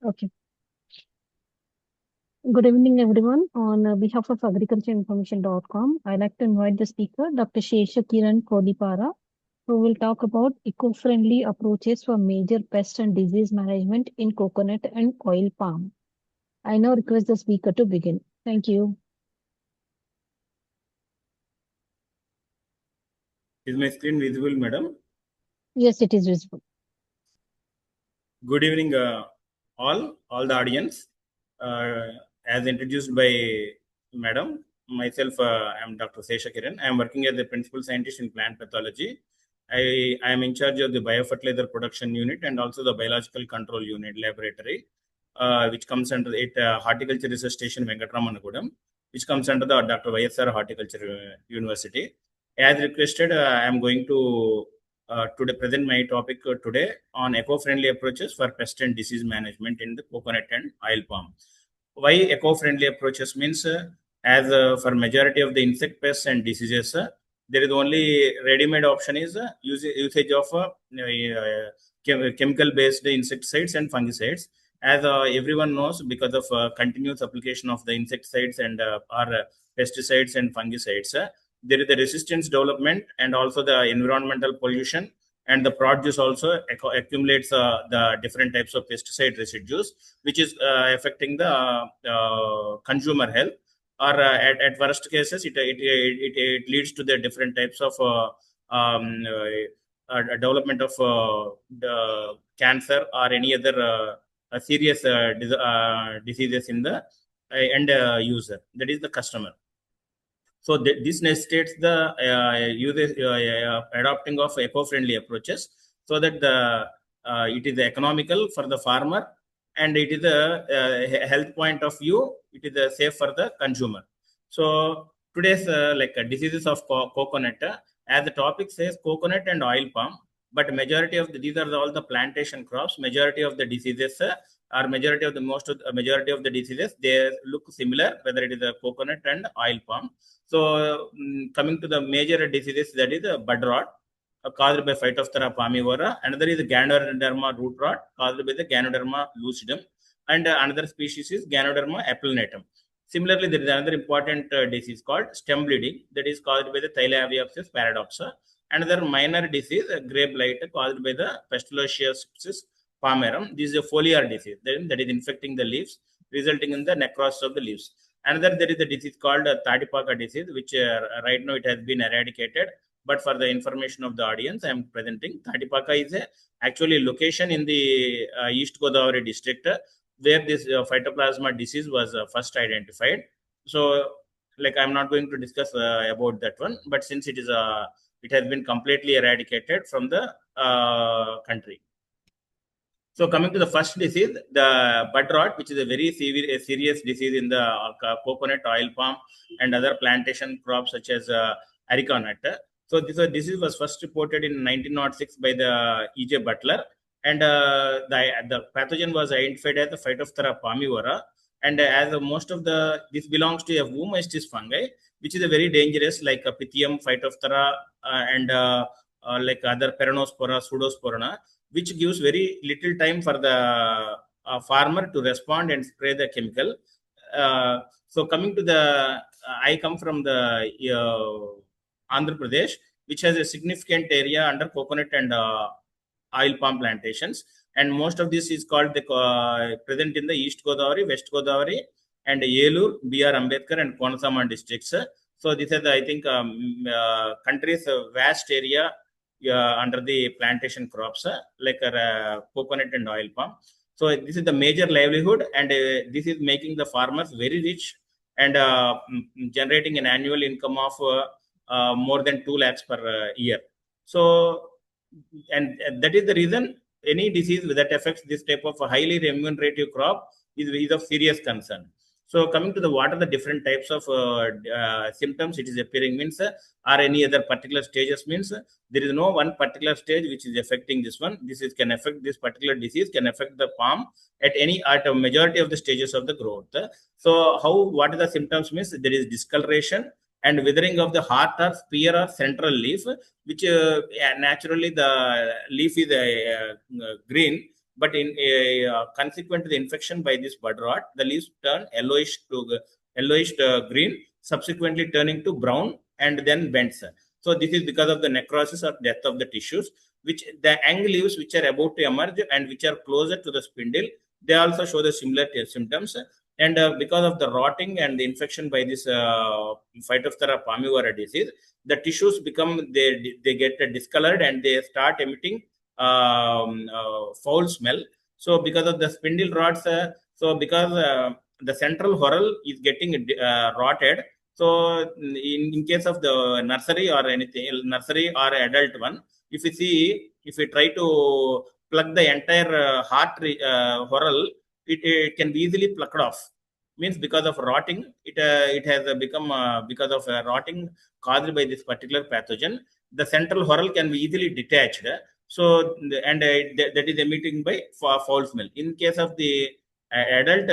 Okay. Good evening, everyone. On behalf of agricultureinformation.com, I'd like to invite the speaker, Dr. Sesha Kiran Kollipara, who will talk about eco-friendly approaches for major pest and disease management in coconut and oil palm. I now request the speaker to begin. Thank you. Is my screen visible, madam? Yes, it is visible. Good evening, all the audience. As introduced by madam, myself, I am Dr. Sesha Kiran. I am working as a principal scientist in plant pathology. I am in charge of the biofertilizer production unit and also the biological control unit laboratory, which comes under it Horticulture Research Station Venkatramanagudam, which comes under the Dr. YSR Horticulture University. As requested, I am going to today present my topic today on eco-friendly approaches for pest and disease management in the coconut and oil palm. Why eco-friendly approaches means as for majority of the insect pests and diseases, there is only ready-made option is usage of chemical-based insecticides and fungicides. As everyone knows, because of continuous application of the insecticides and or pesticides and fungicides, there is the resistance development and also the environmental pollution, and the produce also accumulates the different types of pesticide residues, which is affecting the consumer health, or at worst cases it leads to the different types of development of the cancer or any other serious diseases in the end user, that is the customer. So this necessitates the adopting of eco-friendly approaches, so that it is economical for the farmer, and it is a health point of view, it is safe for the consumer. So today's diseases of coconut, as the topic says, coconut and oil palm, but majority of these are all the plantation crops. Majority of the diseases or majority of the diseases, they look similar, whether it is a coconut and oil palm. So coming to the major diseases, that is bud rot caused by Phytophthora palmivora. Another is Ganoderma root rot caused by the Ganoderma lucidum, and another species is Ganoderma applinatum. Similarly, there is another important disease called stem bleeding, that is caused by the Thylaviopsis paradoxa. Another minor disease, grape blight, caused by the Pestilociosis palmarum. This is a foliar disease that is infecting the leaves, resulting in the necrosis of the leaves. Another, there is a disease called Tadipaka disease, which right now it has been eradicated. But for the information of the audience, I am presenting Tadipaka is actually location in the East Godavari district, where this phytoplasma disease was first identified. So, I'm not going to discuss about that one, but since it has been completely eradicated from the country. So coming to the first disease, the bud rot, which is a very serious disease in the coconut, oil palm, and other plantation crops such as areca nut. So this disease was first reported in 1906 by the E.J. Butler, and the pathogen was identified as the Phytophthora palmivora. And as most of this belongs to a Womystis fungi, which is a very dangerous, like a Pythium, Phytophthora, and like other Peronospora, Pseudosporana, which gives very little time for the farmer to respond and spray the chemical. So coming to I come from the Andhra Pradesh, which has a significant area under coconut and oil palm plantations, and most of this is called present in the East Godavari, West Godavari, and Yelur, B.R. Ambedkar, and Konasamma districts. So this is, I think, country's vast area under the plantation crops, like coconut and oil palm. So this is the major livelihood, and this is making the farmers very rich, and generating an annual income of more than 2 lakhs per year. So, and that is the reason any disease that affects this type of a highly remunerative crop is of serious concern. So coming to what are the different types of symptoms it is appearing means, or any other particular stages means, there is no one particular stage which is affecting this one. Can affect this particular disease, can affect the palm at a majority of the stages of the growth. So what are the symptoms means, there is discoloration and withering of the heart or spear or central leaf, which naturally the leaf is green, but in consequent to the infection by this bud rot, the leaves turn yellowish green, subsequently turning to brown and then bends. So this is because of the necrosis or death of the tissues, which the young leaves which are about to emerge and which are closer to the spindle, they also show the similar symptoms. And because of the rotting and the infection by this Phytophthora palmivora disease, the tissues they get discolored and they start emitting foul smell. So because of the spindle rots, because the central whorl is getting rotted. So in case of the nursery or anything, nursery or adult one, if we try to plug the entire whorl, it can be easily plucked off. Means because of rotting, it has become because of rotting caused by this particular pathogen. The central whorl can be easily detached. So and that is emitting by foul smell. In case of the adult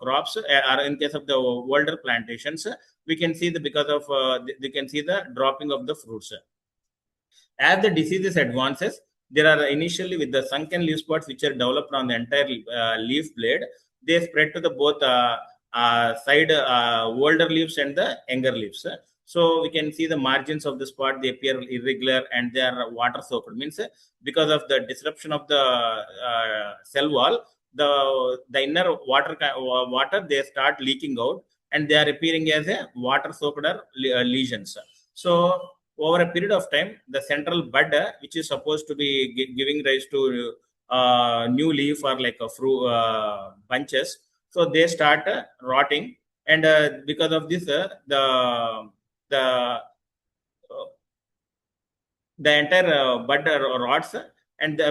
crops, or in case of the older plantations, we can see because of they can see the dropping of the fruits. As the disease advances, there are initially with the sunken leaf spots which are developed on the entire leaf blade. They spread to the both side older leaves and the younger leaves. So we can see the margins of the spot, they appear irregular and they are water soaked. Means because of the disruption of the cell wall, the inner water they start leaking out and they are appearing as a water soaked lesions. So over a period of time, the central bud, which is supposed to be giving rise to new leaf or like a fruit bunches, so they start rotting, and because of this, the the entire bud rots, and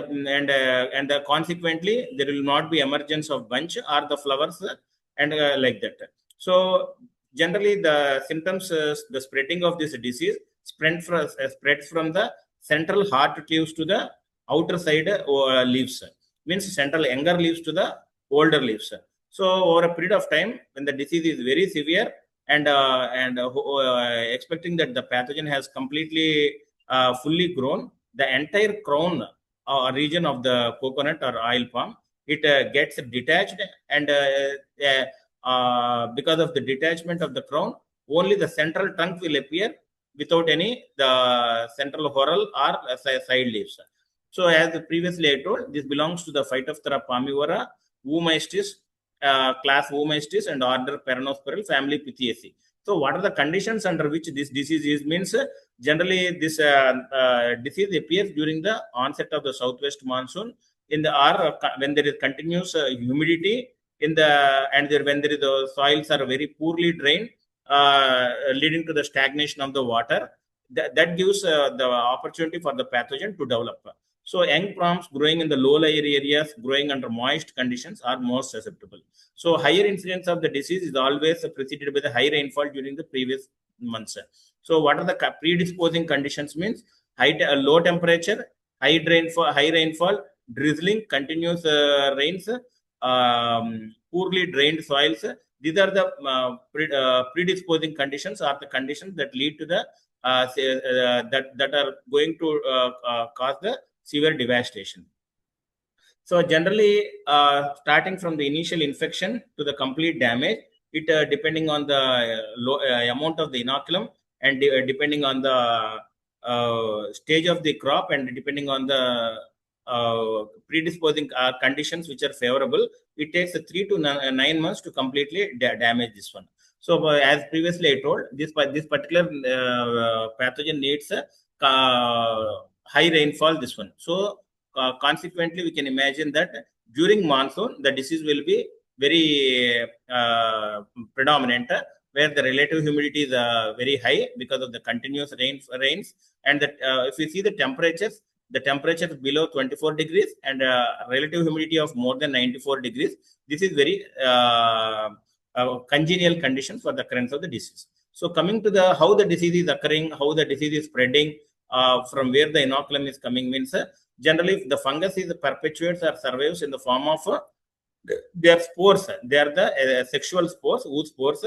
consequently there will not be emergence of bunch or the flowers, and like that. So generally the symptoms, the spreading of this disease spreads from the central heart leaves to the outer side leaves, means central younger leaves to the older leaves. So over a period of time, when the disease is very severe, and expecting that the pathogen has completely fully grown, the entire crown region of the coconut or oil palm, it gets detached, and because of the detachment of the crown, only the central trunk will appear without any the central whorl or side leaves. So as previously I told, this belongs to the Phytophthora palmivora, Womystis, class Womystis, and order Peronospirale, family Pythiaceae. So what are the conditions under which this disease is? Means generally this disease appears during the onset of the southwest monsoon, in the or when there is continuous humidity in the, and there, when there is the soils are very poorly drained, leading to the stagnation of the water. That gives the opportunity for the pathogen to develop. So young palms growing in the low layer areas, growing under moist conditions, are most susceptible. So higher incidence of the disease is always preceded by the high rainfall during the previous months. So what are the predisposing conditions? Means low temperature, high rainfall, drizzling, continuous rains, poorly drained soils. These are the predisposing conditions, or the conditions that lead to the that are going to cause the severe devastation. So generally, starting from the initial infection to the complete damage, it depending on the amount of the inoculum, and depending on the stage of the crop, and depending on the predisposing conditions which are favorable, it takes 3 to 9 months to completely damage this one. So as previously I told, this particular pathogen needs high rainfall, this one. So consequently, we can imagine that during monsoon, the disease will be very predominant, where the relative humidity is very high because of the continuous rains. And that if you see the temperatures below 24 degrees and relative humidity of more than 94 degrees, this is very congenial conditions for the occurrence of the disease. So coming to the how the disease is occurring, how the disease is spreading, from where the inoculum is coming, means generally the fungus is perpetuates or survives in the form of their spores. They are the sexual spores, whose spores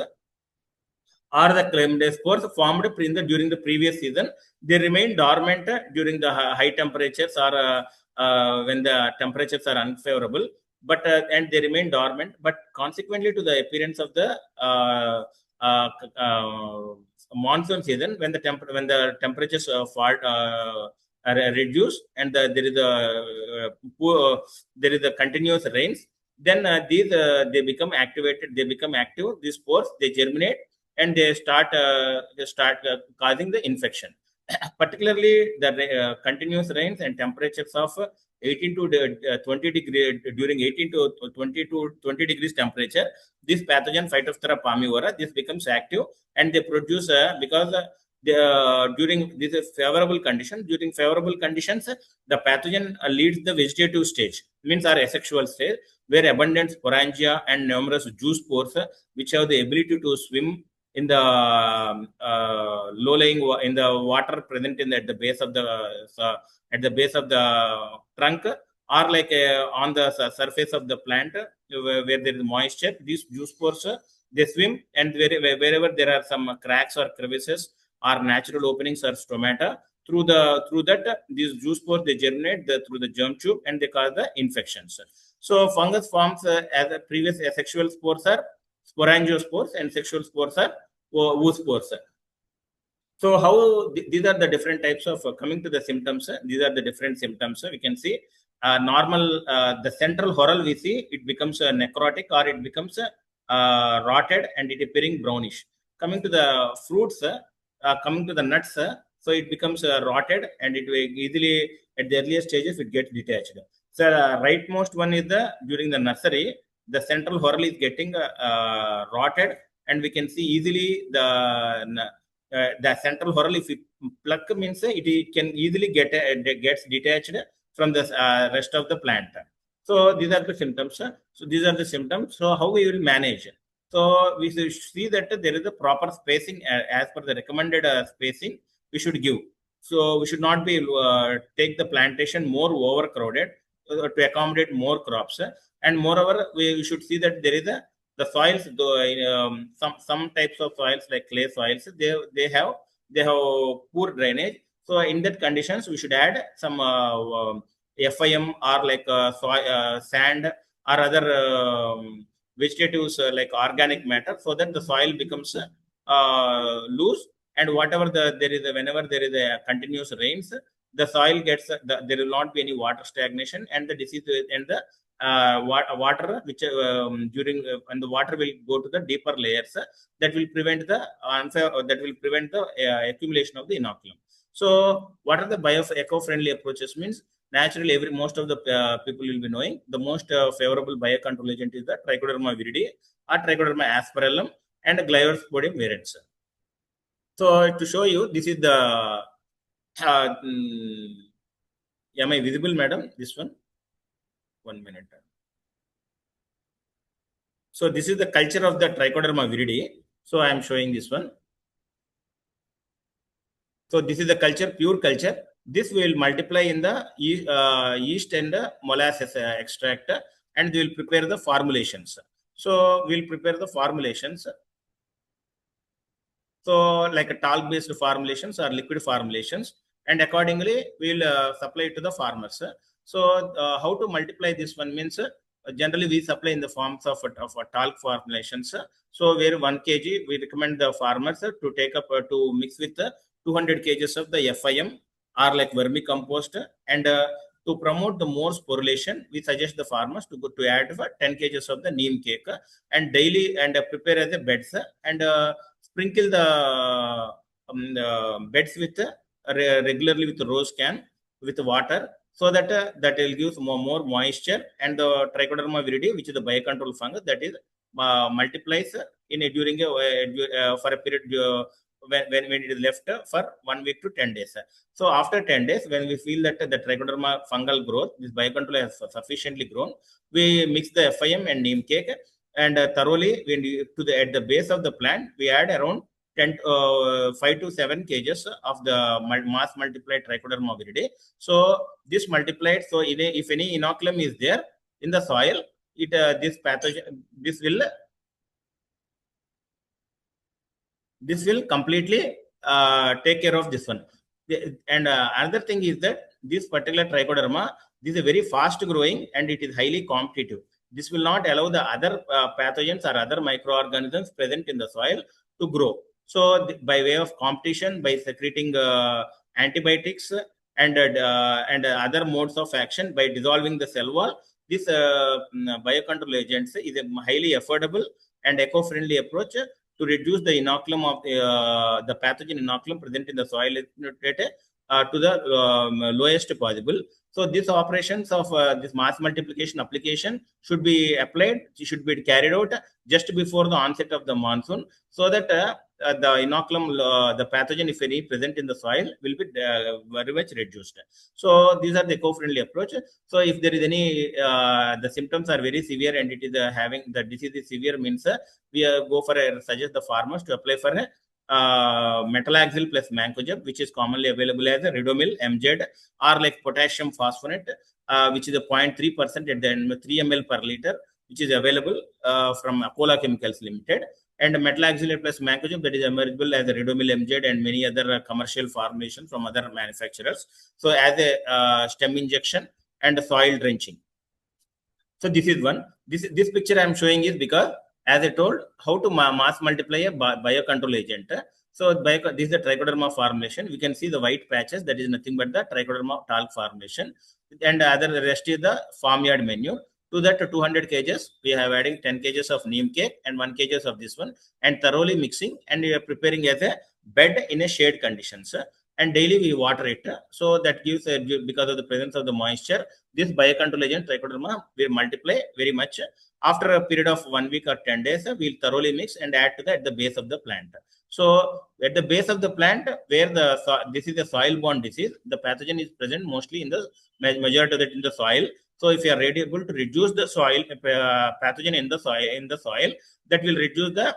are the spores formed during the previous season. They remain dormant during the high temperatures or when the temperatures are unfavorable, but and they remain dormant. But consequently to the appearance of the uh, uh, monsoon season, when the temperatures fall are reduced, and there is a there is a continuous rains, then these they become activated, they become active, these spores they germinate, and they start causing the infection. Particularly the continuous rains and temperatures of 18 to 20 degree during 18 to 20 degrees temperature, this pathogen Phytophthora palmivora, this becomes active, and they produce because during these favorable conditions, the pathogen leads the vegetative stage, means our asexual stage, where abundant sporangia and numerous juice pores, which have the ability to swim in the low-lying in the water present at the base of the trunk, or like on the surface of the plant, where there is moisture. These juice pores they swim, and wherever there are some cracks or crevices or natural openings or stomata, through that these juice pores they germinate through the germ tube, and they cause the infections. So fungus forms as a previous asexual spores are sporangiospores, and sexual spores are oospores. So how these are the different types of coming to the symptoms. These are the different symptoms. We can see normal the central whorl, we see it becomes necrotic, or it becomes rotted, and it appearing brownish. Coming to the fruits, coming to the nuts, so it becomes rotted, and it will easily at the earliest stages it gets detached. So rightmost one is during the nursery, the central whorl is getting rotted, and we can see easily the central whorl, if it pluck, means it can easily gets detached from the rest of the plant. So these are the symptoms. So how we will manage? So we should see that there is a proper spacing as per the recommended spacing we should give. So we should not be take the plantation more overcrowded to accommodate more crops. And moreover, we should see that there is the soils, some types of soils like clay soils, they have poor drainage. So in that conditions, we should add some FIM, or like sand, or other vegetatives like organic matter, so that the soil becomes loose. And whenever there is a continuous rains, the soil gets there will not be any water stagnation, and the disease and the water which during and the water will go to the deeper layers, that will prevent the accumulation of the inoculum. So what are the eco-friendly approaches? Means naturally most of the people will be knowing the most favorable biocontrol agent is the Trichoderma viride or Trichoderma asperellum and Gliosporidium variants. So to show you, this is the am I visible, madam? This one. 1 minute. So this is the culture of the Trichoderma viride. So I am showing this one. So this is the culture, pure culture. This will multiply in the yeast and molasses extract, and we will prepare the formulations. So we'll prepare the formulations. So like a talc-based formulations or liquid formulations, and accordingly we'll supply it to the farmers. So how to multiply this one means generally we supply in the forms of talc formulations. So where 1 kg, we recommend the farmers to take up to mix with 200 kgs of the FIM or like vermicompost, and to promote the more sporulation, we suggest the farmers to add 10 kgs of the neem cake, and daily, and prepare as a beds, and sprinkle the beds with regularly with rose can with water, so that that will give more moisture, and the Trichoderma viride, which is the biocontrol fungus, that is multiplies in a, during a for a period when it is left for 1 week to 10 days. So after 10 days, when we feel that the Trichoderma fungal growth, this biocontrol has sufficiently grown, we mix the FIM and neem cake, and thoroughly at the base of the plant, we add around 5 to 7 kgs of the mass multiplied Trichoderma viride. So this multiplied, so if any inoculum is there in the soil, this pathogen, this will completely take care of this one. And another thing is that this particular trichoderma, this is a very fast growing and it is highly competitive. This will not allow the other pathogens or other microorganisms present in the soil to grow. So by way of competition, by secreting antibiotics and other modes of action, by dissolving the cell wall, this biocontrol agents is a highly affordable and eco-friendly approach to reduce the inoculum of the pathogen inoculum present in the soil to the lowest possible. So these operations of this mass multiplication application should be applied, should be carried out just before the onset of the monsoon, so that the inoculum, the pathogen, if any present in the soil, will be very much reduced. So these are the eco-friendly approach. So if there is any, the symptoms are very severe and it is having the disease is severe, means we go for suggest the farmers to apply for a metalaxyl plus mancozeb, which is commonly available as a Redomil MZ, or like potassium phosphonate, which is a 0.3% at the end, 3 ml per liter, which is available from Apola Chemicals Limited. And metalaxyl plus mancozeb, that is available as a Redomil MZ and many other commercial formulations from other manufacturers. So as a stem injection and soil drenching. So this is one. This picture I am showing is because, as I told, how to mass multiply a biocontrol agent. So this is the trichoderma formulation. We can see the white patches. That is nothing but the trichoderma talc formulation. And the rest is the farmyard manure. To that 200 kgs, we have adding 10 kgs of neem cake and 1 kgs of this one, and thoroughly mixing, and we are preparing as a bed in a shade conditions. And daily we water it. So that gives, because of the presence of the moisture, this biocontrol agent trichoderma will multiply very much. After a period of 1 week or 10 days, we'll thoroughly mix and add to that at the base of the plant. So at the base of the plant, where this is a soil-borne disease, the pathogen is present mostly in the majority of it in the soil. So if you are able to reduce the soil pathogen in the soil, that will reduce the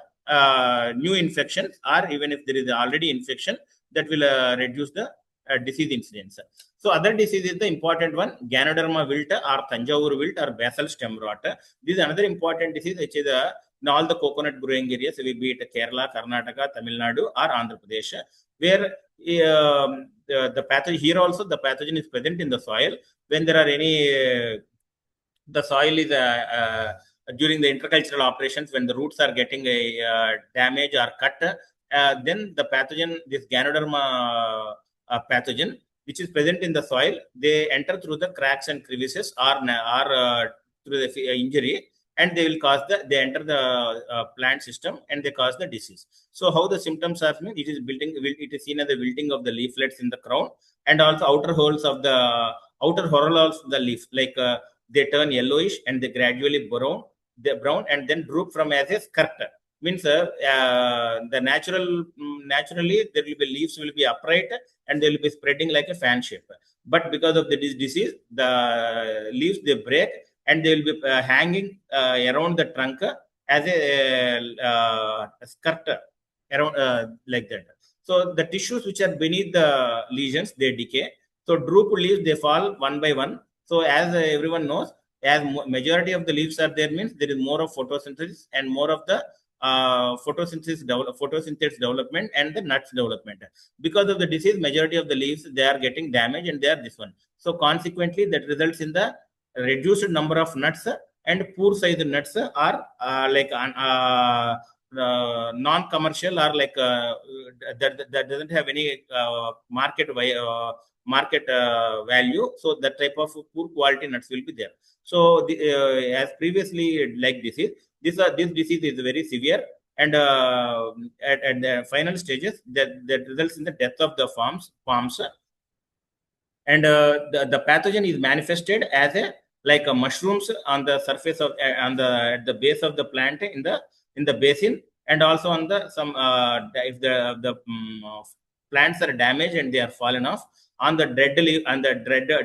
new infections, or even if there is already infection, that will reduce the disease incidence. So other disease is the important one, Ganoderma wilt or Tanjavur wilt or basal stem rot. This is another important disease which is in all the coconut growing areas, be it Kerala, Karnataka, Tamil Nadu or Andhra Pradesh, where the pathogen, here also the pathogen is present in the soil. When there are any, the soil is during the intercultural operations, when the roots are getting a damage or cut, then the pathogen, this Ganoderma pathogen, which is present in the soil, they enter through the cracks and crevices or through the injury, and they will cause they enter the plant system and they cause the disease. So how the symptoms are, it is seen as the wilting of the leaflets in the crown, and also outer whorls of the leaf, like they turn yellowish and they gradually brown and then droop from as a skirt. Means the naturally there will be leaves will be upright and they will be spreading like a fan shape. But because of the disease, the leaves they break and they will be hanging around the trunk as a skirt around like that. So the tissues which are beneath the lesions, they decay. So droop leaves, they fall one by one. So as everyone knows, as majority of the leaves are there, means there is more of photosynthesis and more of the photosynthesis development and the nuts development. Because of the disease, majority of the leaves, they are getting damaged and they are this one. So consequently, that results in the reduced number of nuts, and poor size nuts are like non-commercial, or like that doesn't have any market value. So that type of poor quality nuts will be there. So as previously like disease, this disease is very severe, and at the final stages that results in the death of the palms, and the pathogen is manifested as a like a mushrooms on the surface of at the base of the plant in the basin, and also on the some if the plants are damaged and they are fallen off on the dead leaf and the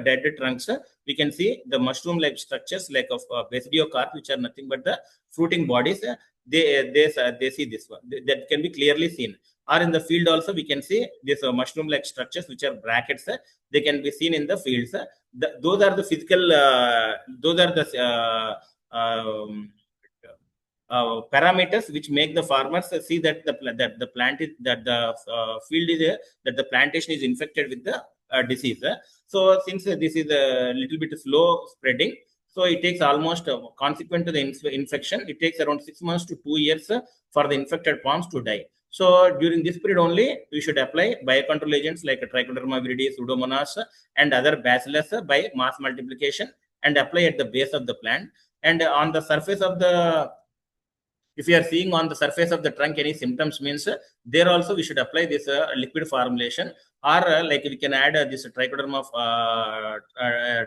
dead trunks, we can see the mushroom like structures like of basidiocarp, which are nothing but the fruiting bodies. They see this one, that can be clearly seen. Or in the field also we can see this mushroom like structures which are brackets, they can be seen in the fields. Those are the physical those are the parameters which make the farmers see that the plant is, that the field is that the plantation is infected with the disease. So since this is a little bit slow spreading, so it takes almost consequent to the infection, it takes around 6 months to 2 years for the infected palms to die. So during this period only, we should apply biocontrol agents like Trichoderma viride, Pseudomonas, and other bacillus by mass multiplication, and apply at the base of the plant. And on the surface of the, if you are seeing on the surface of the trunk any symptoms, means there also we should apply this liquid formulation, or like we can add this trichoderma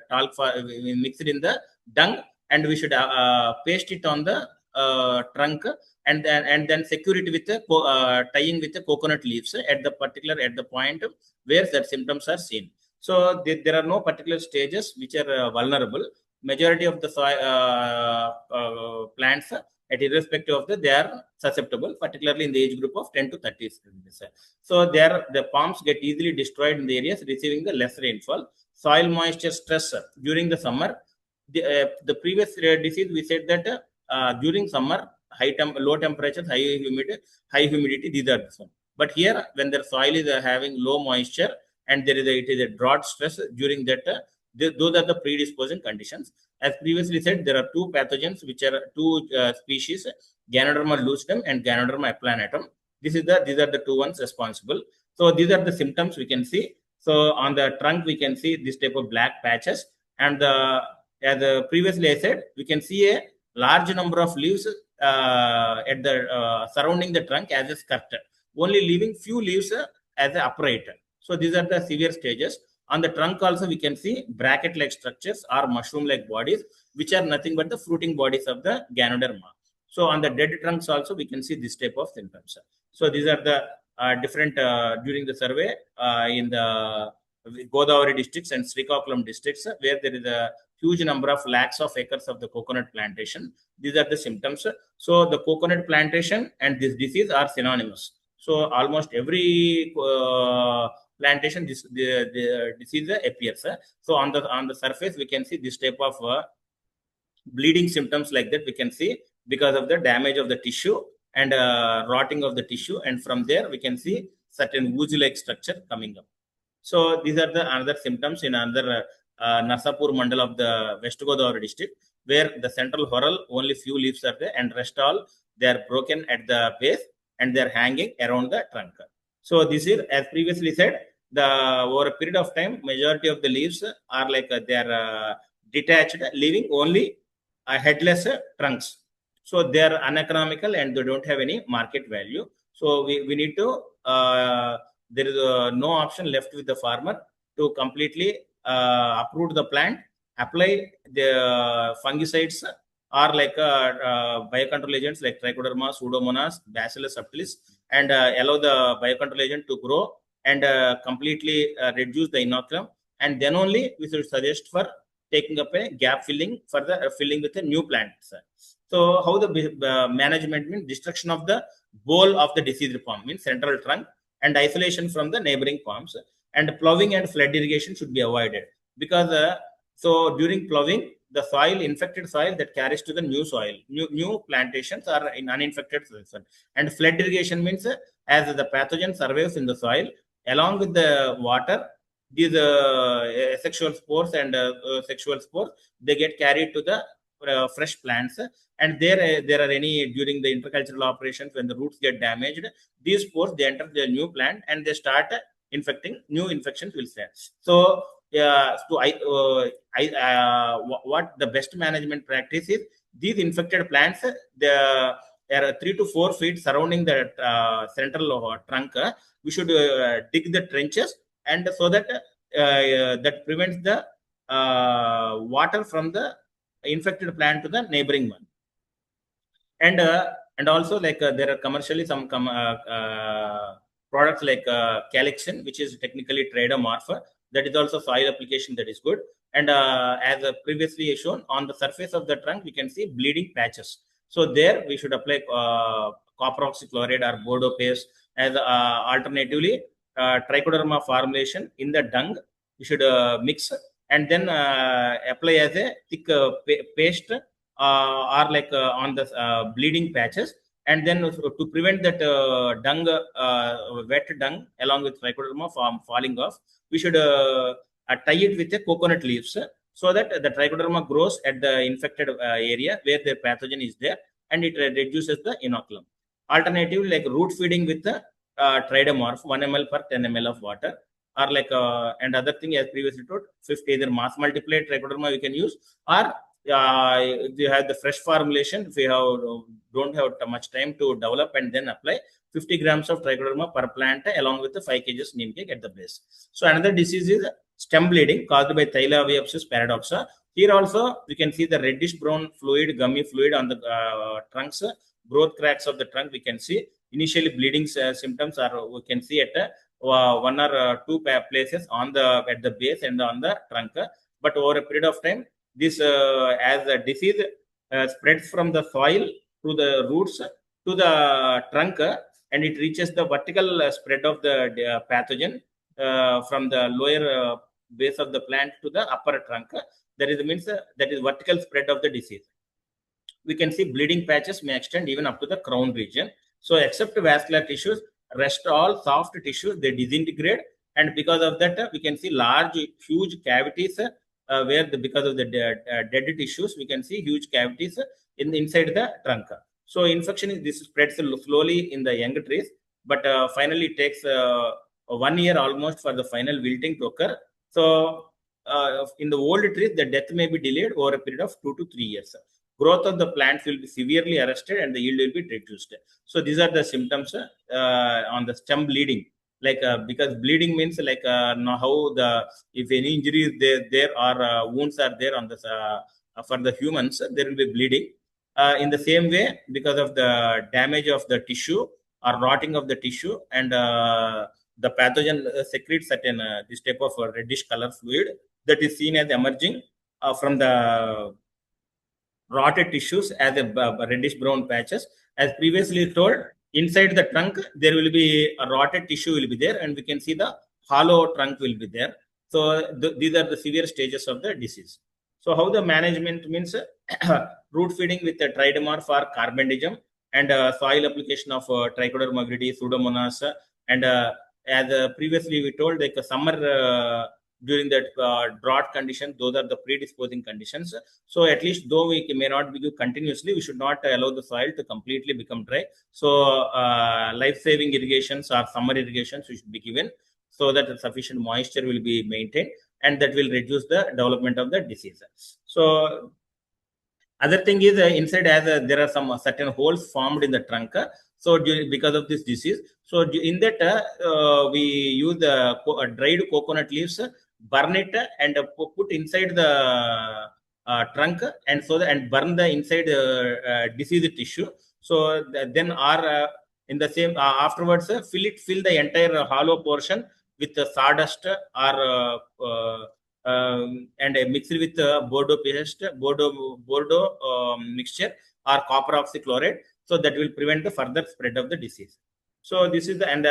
talc mixed in the dung, and we should paste it on the trunk, and then secure it with tying with the coconut leaves at the point where the symptoms are seen. So there are no particular stages which are vulnerable. Majority of the plants, at irrespective of they are susceptible, particularly in the age group of 10 to 30. So the palms get easily destroyed in the areas receiving the less rainfall. Soil moisture stress during the summer. The previous disease we said that during summer, low temperatures, high humidity, these are the one. But here, when the soil is having low moisture and it is a drought stress during that, those are the predisposing conditions. As previously said, there are two pathogens, which are two species, Ganoderma lucidum and Ganoderma applanatum. These are the two ones responsible. So these are the symptoms we can see. So on the trunk, we can see this type of black patches, and as previously I said, we can see a large number of leaves at the surrounding the trunk as a skirt, only leaving few leaves as an upright. So these are the severe stages. On the trunk also we can see bracket-like structures or mushroom-like bodies, which are nothing but the fruiting bodies of the Ganoderma. So on the dead trunks also we can see this type of symptoms. So these are the different during the survey in the Godavari districts and Srikakulam districts, where there is a huge number of lakhs of acres of the coconut plantation. These are the symptoms. So the coconut plantation and this disease are synonymous. So almost every plantation, the disease appears. So on the surface, we can see this type of bleeding symptoms like that. We can see because of the damage of the tissue and rotting of the tissue, and from there we can see certain oozy-like structure coming up. So these are the another symptoms in another Narsapur mandal of the West Godavari district, where the central whorl only few leaves are there, and rest all they are broken at the base and they are hanging around the trunk. So this is, as previously said, over a period of time, majority of the leaves are like they are detached, leaving only headless trunks. So they are uneconomical and they don't have any market value. So we need to there is no option left with the farmer to completely uproot the plant, apply the fungicides or like biocontrol agents like Trichoderma, Pseudomonas, Bacillus subtilis, and allow the biocontrol agent to grow and completely reduce the inoculum, and then only we should suggest for taking up a gap filling for the filling with a new plants. So how the management means destruction of the bole of the diseased palm, means central trunk, and isolation from the neighboring palms, and plowing and flood irrigation should be avoided, because so during plowing, the soil, infected soil that carries to the new soil, new plantations are in uninfected soil, and flood irrigation means as the pathogen survives in the soil along with the water, these sexual spores and sexual spores, they get carried to the fresh plants, and there are any during the intercultural operations when the roots get damaged, these spores they enter the new plant and they start infecting, new infections will start. So what the best management practice is, these infected plants, there are 3 to 4 feet surrounding the central trunk. We should dig the trenches, and so that that prevents the water from the infected plant to the neighboring one. And also like there are commercially some products like Calixin, which is technically tradomorph, that is also soil application that is good. And as previously shown, on the surface of the trunk we can see bleeding patches. So there we should apply copper oxychloride or Bordeaux paste, as alternatively trichoderma formulation in the dung we should mix, and then apply as a thick paste or like on the bleeding patches, and then to prevent that dung, wet dung along with trichoderma from falling off, we should tie it with a coconut leaves so that the trichoderma grows at the infected area where the pathogen is there, and it reduces the inoculum. Alternative, like root feeding with the tridomorph, 1 ml per 10 ml of water, or like and other thing as previously told, fifth, either mass multiplied trichoderma we can use, or you have the fresh formulation. If you don't have much time to develop and then apply, 50 grams of trichoderma per plant along with the 5 kgs neem cake at the base. So another disease is stem bleeding caused by Thylaviopsis paradoxa. Here also we can see the reddish brown fluid, gummy fluid on the trunks, growth cracks of the trunk. We can see initially bleeding symptoms are we can see at one or two places on the at the base and on the trunk, but over a period of time this as the disease spreads from the soil to the roots to the trunk, and it reaches the vertical spread of the pathogen from the lower base of the plant to the upper trunk. That is means that is vertical spread of the disease. We can see bleeding patches may extend even up to the crown region. So except vascular tissues, rest all soft tissues, they disintegrate, and because of that we can see large huge cavities where because of the dead tissues we can see huge cavities inside the trunk. So infection is this spreads slowly in the young trees, but finally it takes 1 year almost for the final wilting to occur. So in the old trees the death may be delayed over a period of 2 to 3 years. Growth of the plants will be severely arrested and the yield will be reduced. So these are the symptoms on the stem bleeding. Like because bleeding means like how the if any injury is there or wounds are there on the for the humans, there will be bleeding. In the same way, because of the damage of the tissue or rotting of the tissue, and the pathogen secretes certain this type of reddish color fluid that is seen as emerging from the rotted tissues as a reddish brown patches. As previously told, inside the trunk there will be a rotted tissue will be there, and we can see the hollow trunk will be there. So these are the severe stages of the disease. So how the management means root feeding with the tridomorph or carbendism, and soil application of trichoderma viridis, pseudomonas, and as previously we told, like summer during that drought condition, those are the predisposing conditions. So at least though we may not be continuously, we should not allow the soil to completely become dry. So life-saving irrigations or summer irrigations should be given so that sufficient moisture will be maintained, and that will reduce the development of the disease. So other thing is inside as there are some certain holes formed in the trunk. So because of this disease, so in that we use dried coconut leaves, burn it and put inside the trunk, and so and burn the inside diseased tissue. So then are in the same afterwards fill the entire hollow portion with sawdust or and mix it with Bordeaux paste, Bordeaux mixture or copper oxychloride, so that will prevent the further spread of the disease. So this is the and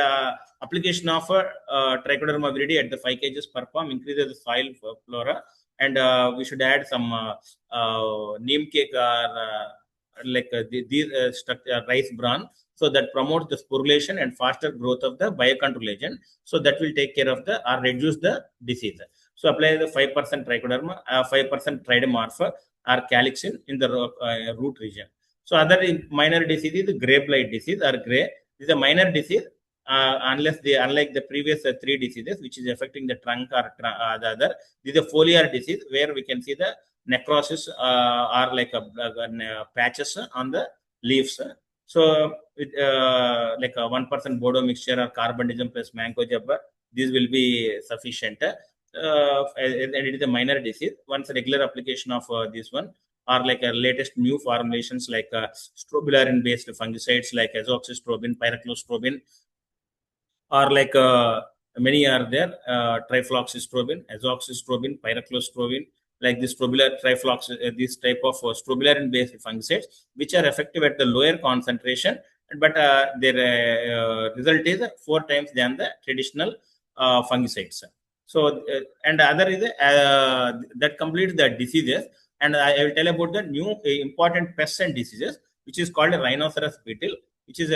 application of trichoderma viridi at the 5 kgs per palm increases the soil flora, and we should add some neem cake or like these rice bran, so that promotes the sporulation and faster growth of the biocontrol agent. So that will take care of the or reduce the disease. So apply the 5% trichoderma, 5% tridomorph or calyxin in the root region. So other minor disease is gray blight disease or gray. This is a minor disease unless unlike the previous 3 diseases which is affecting the trunk or the other. This is a foliar disease where we can see the necrosis or like patches on the leaves. So like a 1% Bordeaux mixture or carbendism plus mango jabber, this will be sufficient. And it is a minor disease. Once a regular application of this one, or like latest new formulations like strobilurin based fungicides like azoxystrobin, pyraclostrobin, or like many are there, trifloxystrobin, azoxystrobin, pyraclostrobin, like this this type of strobilurin based fungicides, which are effective at the lower concentration, but their result is 4 times than the traditional fungicides. So and other is that completes the diseases, and I will tell about the new important pests and diseases. which is called a rhinoceros beetle, which is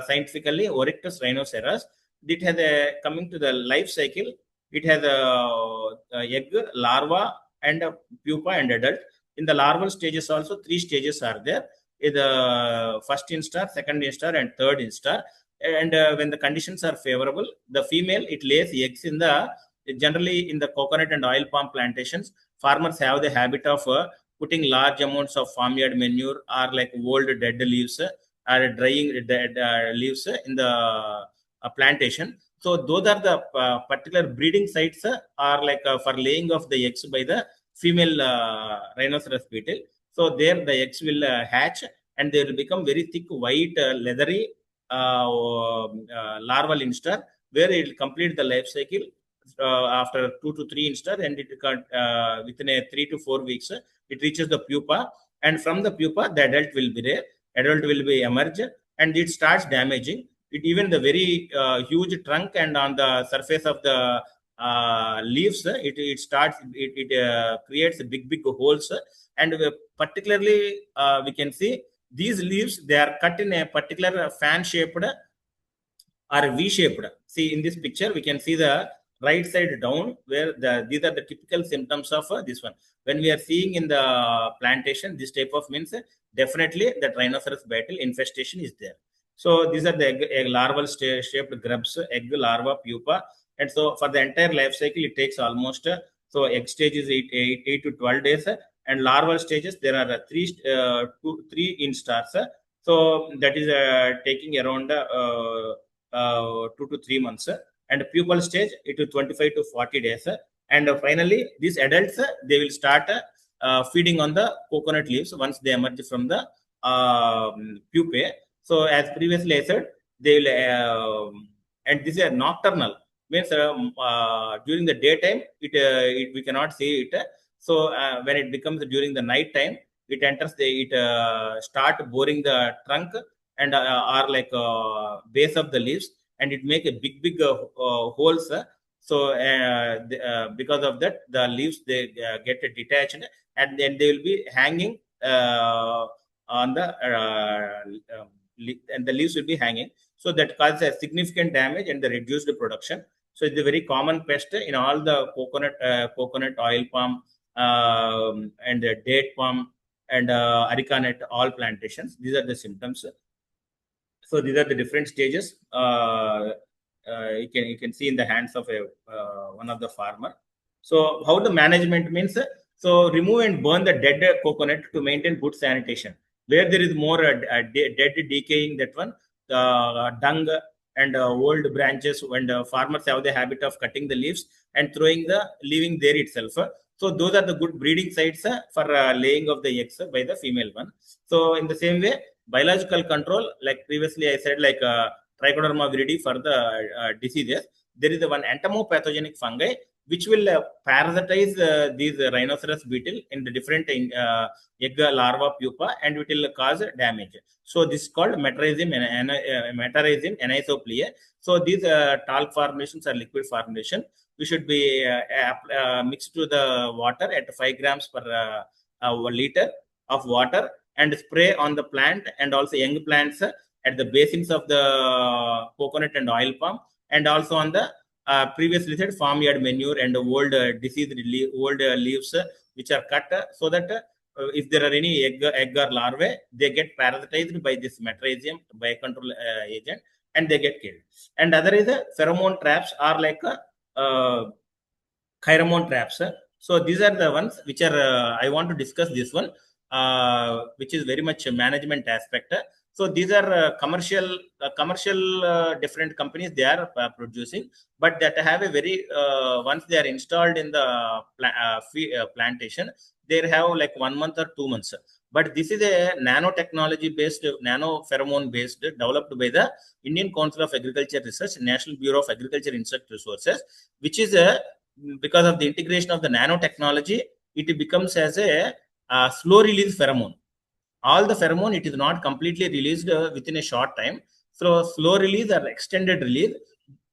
scientifically Oryctus rhinoceros. It has coming to the life cycle. It has a egg, larva, and a pupa and adult. In the larval stages also, 3 stages are there. The first instar, second instar, and third instar. And when the conditions are favorable, the female, it lays eggs in the, generally in the coconut and oil palm plantations, farmers have the habit of putting large amounts of farmyard manure or like old dead leaves or drying dead leaves in the plantation. So those are the particular breeding sites are like for laying of the eggs by the female rhinoceros beetle. So there the eggs will hatch and they will become very thick, white, leathery larval instar, where it will complete the life cycle after 2 to 3 instar, and it within a 3 to 4 weeks it reaches the pupa, and from the pupa the adult will be there. Adult will be emerge and it starts damaging it, even the very huge trunk and on the surface of the leaves. It starts it creates big holes, and particularly we can see these leaves, they are cut in a particular fan shaped or V shaped. See in this picture we can see the right side down, where these are the typical symptoms of this one. When we are seeing in the plantation this type of means, definitely the rhinoceros beetle infestation is there. So these are the egg larval shaped grubs, egg, larva, pupa, and so for the entire life cycle it takes almost so egg stage is 8 to 12 days, and larval stages there are three instars. So that is taking around 2 to 3 months, and pupal stage it is 25 to 40 days, and finally these adults they will start feeding on the coconut leaves once they emerge from the pupae. So as previously I said, they will and this is nocturnal, means during the daytime we cannot see it. So when it becomes during the night time, it enters it start boring the trunk and are like base of the leaves, and it make a big holes. So because of that the leaves they get detached, and then they will be hanging on the and the leaves will be hanging. So that causes a significant damage and the reduced production. So it's a very common pest in all the coconut, oil palm, and date palm and areca nut, all plantations. These are the symptoms. So these are the different stages. You can see in the hands of a one of the farmer. So how the management means? So remove and burn the dead coconut to maintain good sanitation. Where there is more dead decaying, that one, dung and old branches, and farmers have the habit of cutting the leaves and leaving there itself. So those are the good breeding sites for laying of the eggs by the female one. So in the same way, biological control, like previously I said, like Trichoderma viridi for the diseases, there is one entomopathogenic fungi which will parasitize these rhinoceros beetle in the different egg, larva, pupa, and it will cause damage. So this is called metarrhizium anisoplia. So these talc formations are liquid formation. We should be mixed to the water at 5 grams per liter of water, and spray on the plant and also young plants at the basins of the coconut and oil palm, and also on the previously said farmyard manure and old diseased old leaves which are cut, so that if there are any egg or larvae, they get parasitized by this metarrhizium biocontrol agent and they get killed. And other is pheromone traps are like pheromone traps. So these are the ones which are I want to discuss this one, which is very much a management aspect. So these are commercial different companies they are producing, but that have a very once they are installed in the plantation, they have like 1 month or 2 months. But this is a nanotechnology based, nano pheromone based, developed by the Indian Council of Agriculture Research, National Bureau of Agriculture Insect Resources, which is a, because of the integration of the nanotechnology, it becomes as a slow release pheromone. All the pheromone, it is not completely released within a short time. So slow release or extended release,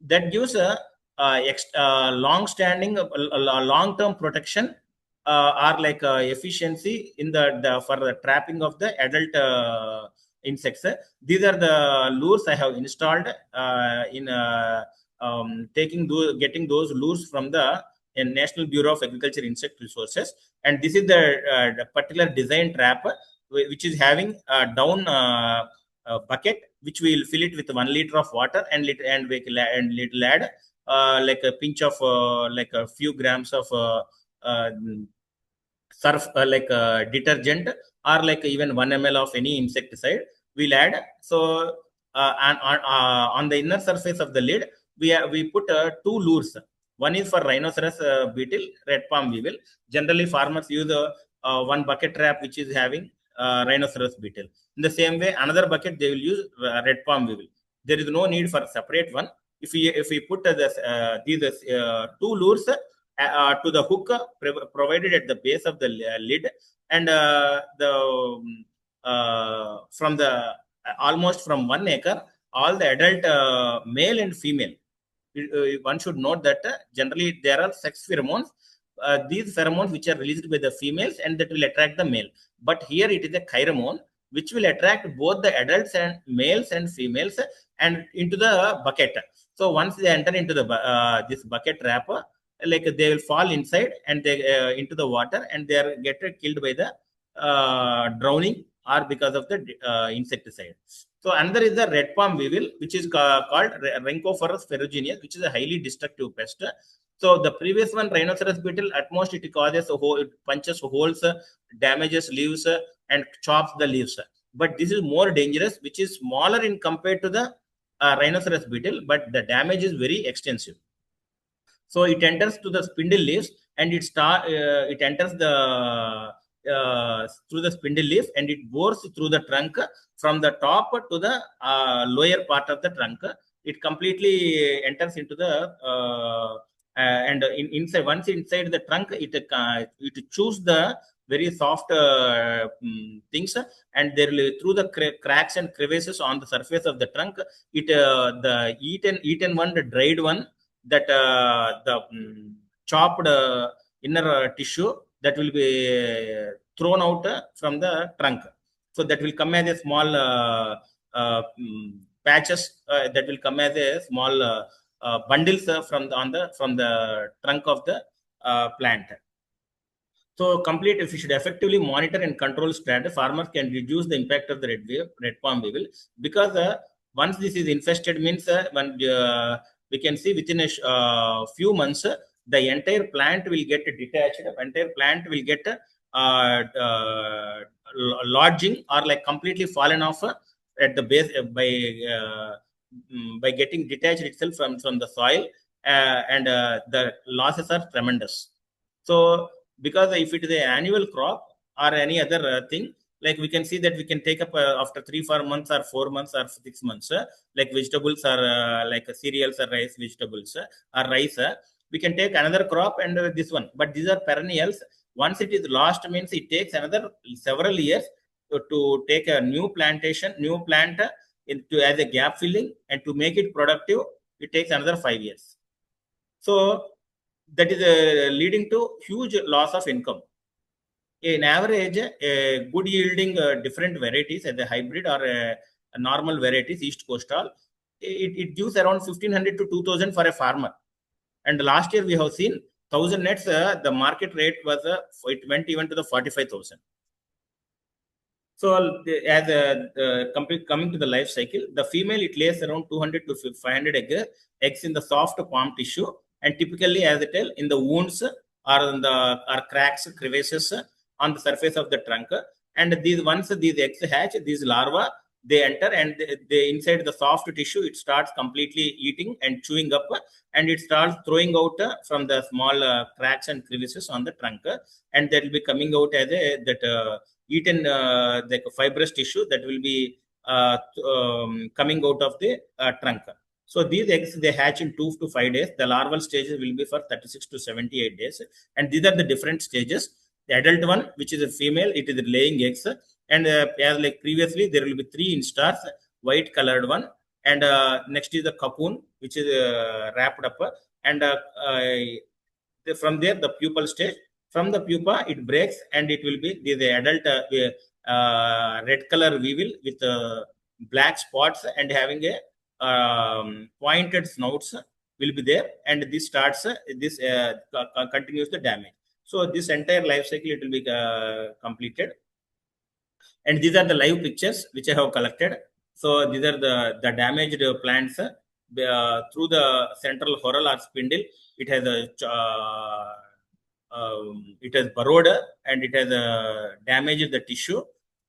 that gives a long standing long term protection or like efficiency in the for the trapping of the adult insects. These are the lures I have installed in getting those lures from the National Bureau of Agriculture Insect Resources. And this is the particular design trap which is having a down bucket, which we will fill it with 1 liter of water and little add like a pinch of like a few grams of surf like detergent, or like even 1 ml of any insecticide we'll add. So and on the inner surface of the lid we put two lures. One is for rhinoceros beetle, red palm weevil. Generally farmers use one bucket trap which is having rhinoceros beetle. In the same way, another bucket they will use red palm weevil. There is no need for a separate one. If we put these two lures to the hook provided at the base of the lid, and from the almost from 1 acre, all the adult male and female. One should note that generally there are sex pheromones. These pheromones which are released by the females and that will attract the male. But here it is a pheromone which will attract both the adults and males and females and into the bucket. So once they enter into the this bucket trap, like they will fall inside and they into the water, and they are get killed by the drowning or because of the insecticide. So another is the red palm weevil, which is called Rhynchophorus ferruginous, which is a highly destructive pest. So the previous one, rhinoceros beetle, at most it causes a hole, it punches holes, damages leaves, and chops the leaves. But this is more dangerous, which is smaller in compared to the rhinoceros beetle, but the damage is very extensive. So it enters to the spindle leaves, and it enters the through the spindle leaf, and it bores through the trunk from the top to the lower part of the trunk. It completely enters into the and inside, once inside the trunk, it chews the very soft things, and there will, through the cracks and crevices on the surface of the trunk, it the eaten one, the dried one, that the chopped inner tissue that will be thrown out from the trunk. So that will come as a small patches that will come as a small bundles from the trunk of the plant. So complete, if you should effectively monitor and control strategy, farmers can reduce the impact of the red palm weevil, because once this is infested means when we can see within a few months the entire plant will get detached, entire plant will get lodging or like completely fallen off at the base by getting detached itself from the soil, and the losses are tremendous. So because if it is an annual crop or any other thing, like we can see that we can take up after 3-4 months or 4 months or 6 months, like vegetables or like cereals or rice vegetables or rice, we can take another crop and this one. But these are perennials. Once it is lost means it takes another several years to take a new plant into as a gap filling, and to make it productive it takes another 5 years. So that is leading to huge loss of income. In average, a good yielding different varieties as a hybrid or a normal varieties, East Coastal, it gives around 1,500 to 2,000 for a farmer. And last year we have seen 1,000 nets, the market rate was, it went even to the 45,000. So as coming to the life cycle, the female, it lays around 200 to 500 eggs in the soft palm tissue, and typically, as I tell, in the wounds or in the cracks, crevices on the surface of the trunk. And once these eggs hatch, these larvae, they enter, and they inside the soft tissue, it starts completely eating and chewing up, and it starts throwing out from the small cracks and crevices on the trunk, and that will be coming out as eaten like a fibrous tissue that will be coming out of the trunk. So these eggs, they hatch in 2 to 5 days. The larval stages will be for 36 to 78 days. And these are the different stages. The adult one, which is a female, it is laying eggs. And as like previously, there will be 3 instars, white colored one. And next is the cocoon, which is wrapped up. And from there, the pupal stage. From the pupa, it breaks and it will be the adult red color weevil with black spots and having a pointed snouts will be there, and this starts this continues the damage. So this entire life cycle it will be completed, and these are the live pictures which I have collected. So these are the damaged plants through the central whorl or spindle. It has a it has burrowed and it has damaged the tissue,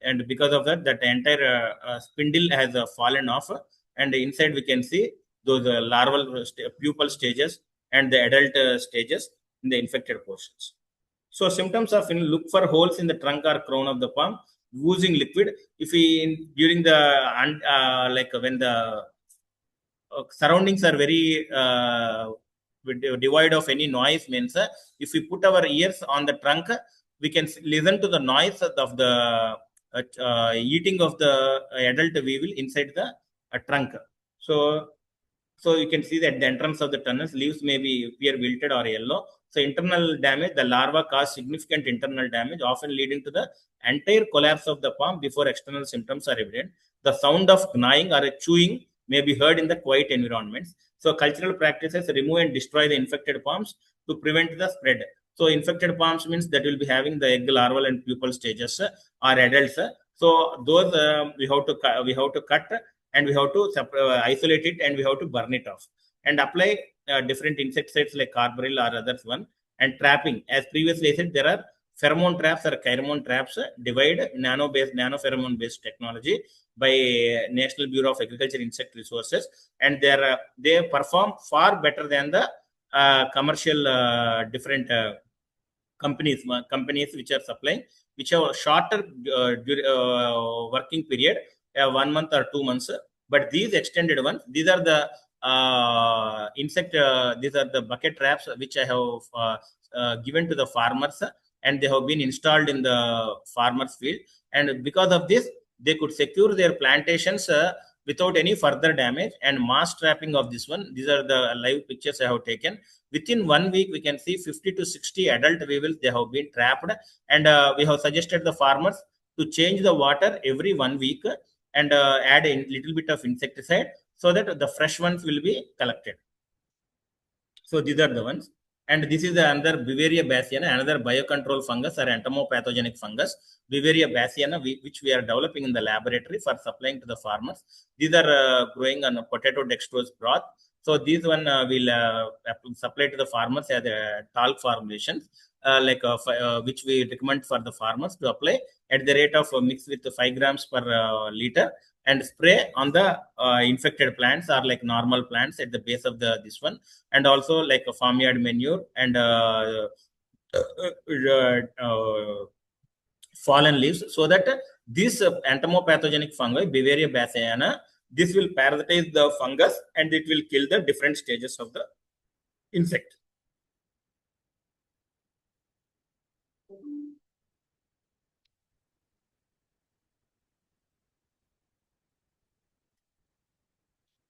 and because of that, that entire spindle has fallen off, and inside we can see those larval pupal stages and the adult stages in the infected portions. So symptoms of look for holes in the trunk or crown of the palm, oozing liquid. If we during the like when the surroundings are very devoid of any noise, means if we put our ears on the trunk, we can listen to the noise of the eating of the adult weevil inside the trunk. So you can see that the entrance of the tunnels, leaves may be appear wilted or yellow. So internal damage, the larva cause significant internal damage, often leading to the entire collapse of the palm before external symptoms are evident. The sound of gnawing or chewing may be heard in the quiet environments. So cultural practices remove and destroy the infected palms to prevent the spread. So infected palms means that will be having the egg, larval, and pupal stages or adults. So those we have to cut, and we have to isolate it, and we have to burn it off and apply different insecticides like carbaryl or others one. And trapping, as previously I said, there are pheromone traps or pheromone traps divide nanopheromone based technology by National Bureau of Agriculture Insect Resources, and they perform far better than the commercial different companies which are supplying, which have a shorter working period, 1 month or 2 months. But these extended ones, these are the these are the bucket traps which I have given to the farmers, and they have been installed in the farmers field, and because of this they could secure their plantations without any further damage. And mass trapping of this one, these are the live pictures I have taken. Within 1 week we can see 50 to 60 adult weevils they have been trapped, and we have suggested the farmers to change the water every 1 week and add a little bit of insecticide so that the fresh ones will be collected. So these are the ones. And this is another Beauveria bassiana, another biocontrol fungus or entomopathogenic fungus, Beauveria bassiana, which we are developing in the laboratory for supplying to the farmers. These are growing on a potato dextrose broth. So these one will supply to the farmers as a talc formulations, which we recommend for the farmers to apply at the rate of mix with 5 grams per liter, and spray on the infected plants or like normal plants at the base of this one, and also like a farmyard manure and fallen leaves, so that this entomopathogenic fungi, Beauveria bassiana, this will parasitize the fungus and it will kill the different stages of the insect.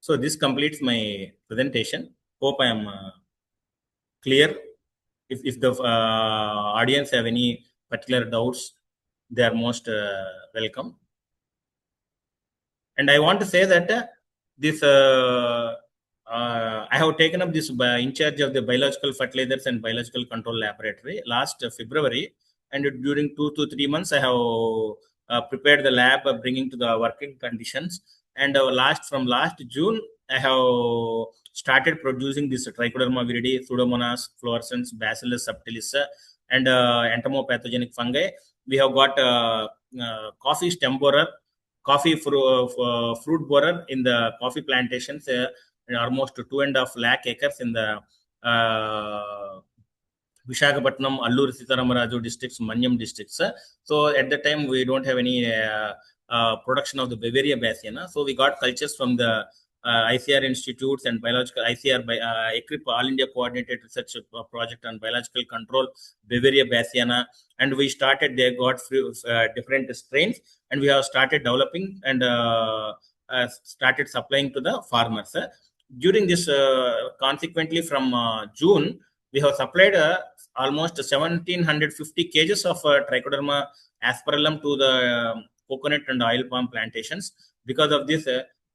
So this completes my presentation. Hope I am clear. If the audience have any particular doubts, they are most welcome. And I want to say that this I have taken up this in charge of the biological fertilizers and biological control laboratory last February, and during 2 to 3 months I have prepared the lab, bringing to the working conditions. And from last June I have started producing this Trichoderma viride, Pseudomonas fluorescens, Bacillus subtilis, and entomopathogenic fungi. We have got coffee stem borer, coffee fruit borer in the coffee plantations, almost 2.5 lakh acres in the Vishakhapatnam, Allur Sitaramaraju districts, Manyam districts. So at the time we don't have any production of the Beauveria bassiana. So we got cultures from the ICR institutes and biological ICR by ECRIP, All India Coordinated Research Project on Biological Control, Beauveria bassiana, and we started. They got different strains, and we have started developing and started supplying to the farmers. During this, consequently, from June, we have supplied almost 1750 kgs of Trichoderma aspergillum to the coconut and oil palm plantations. Because of this,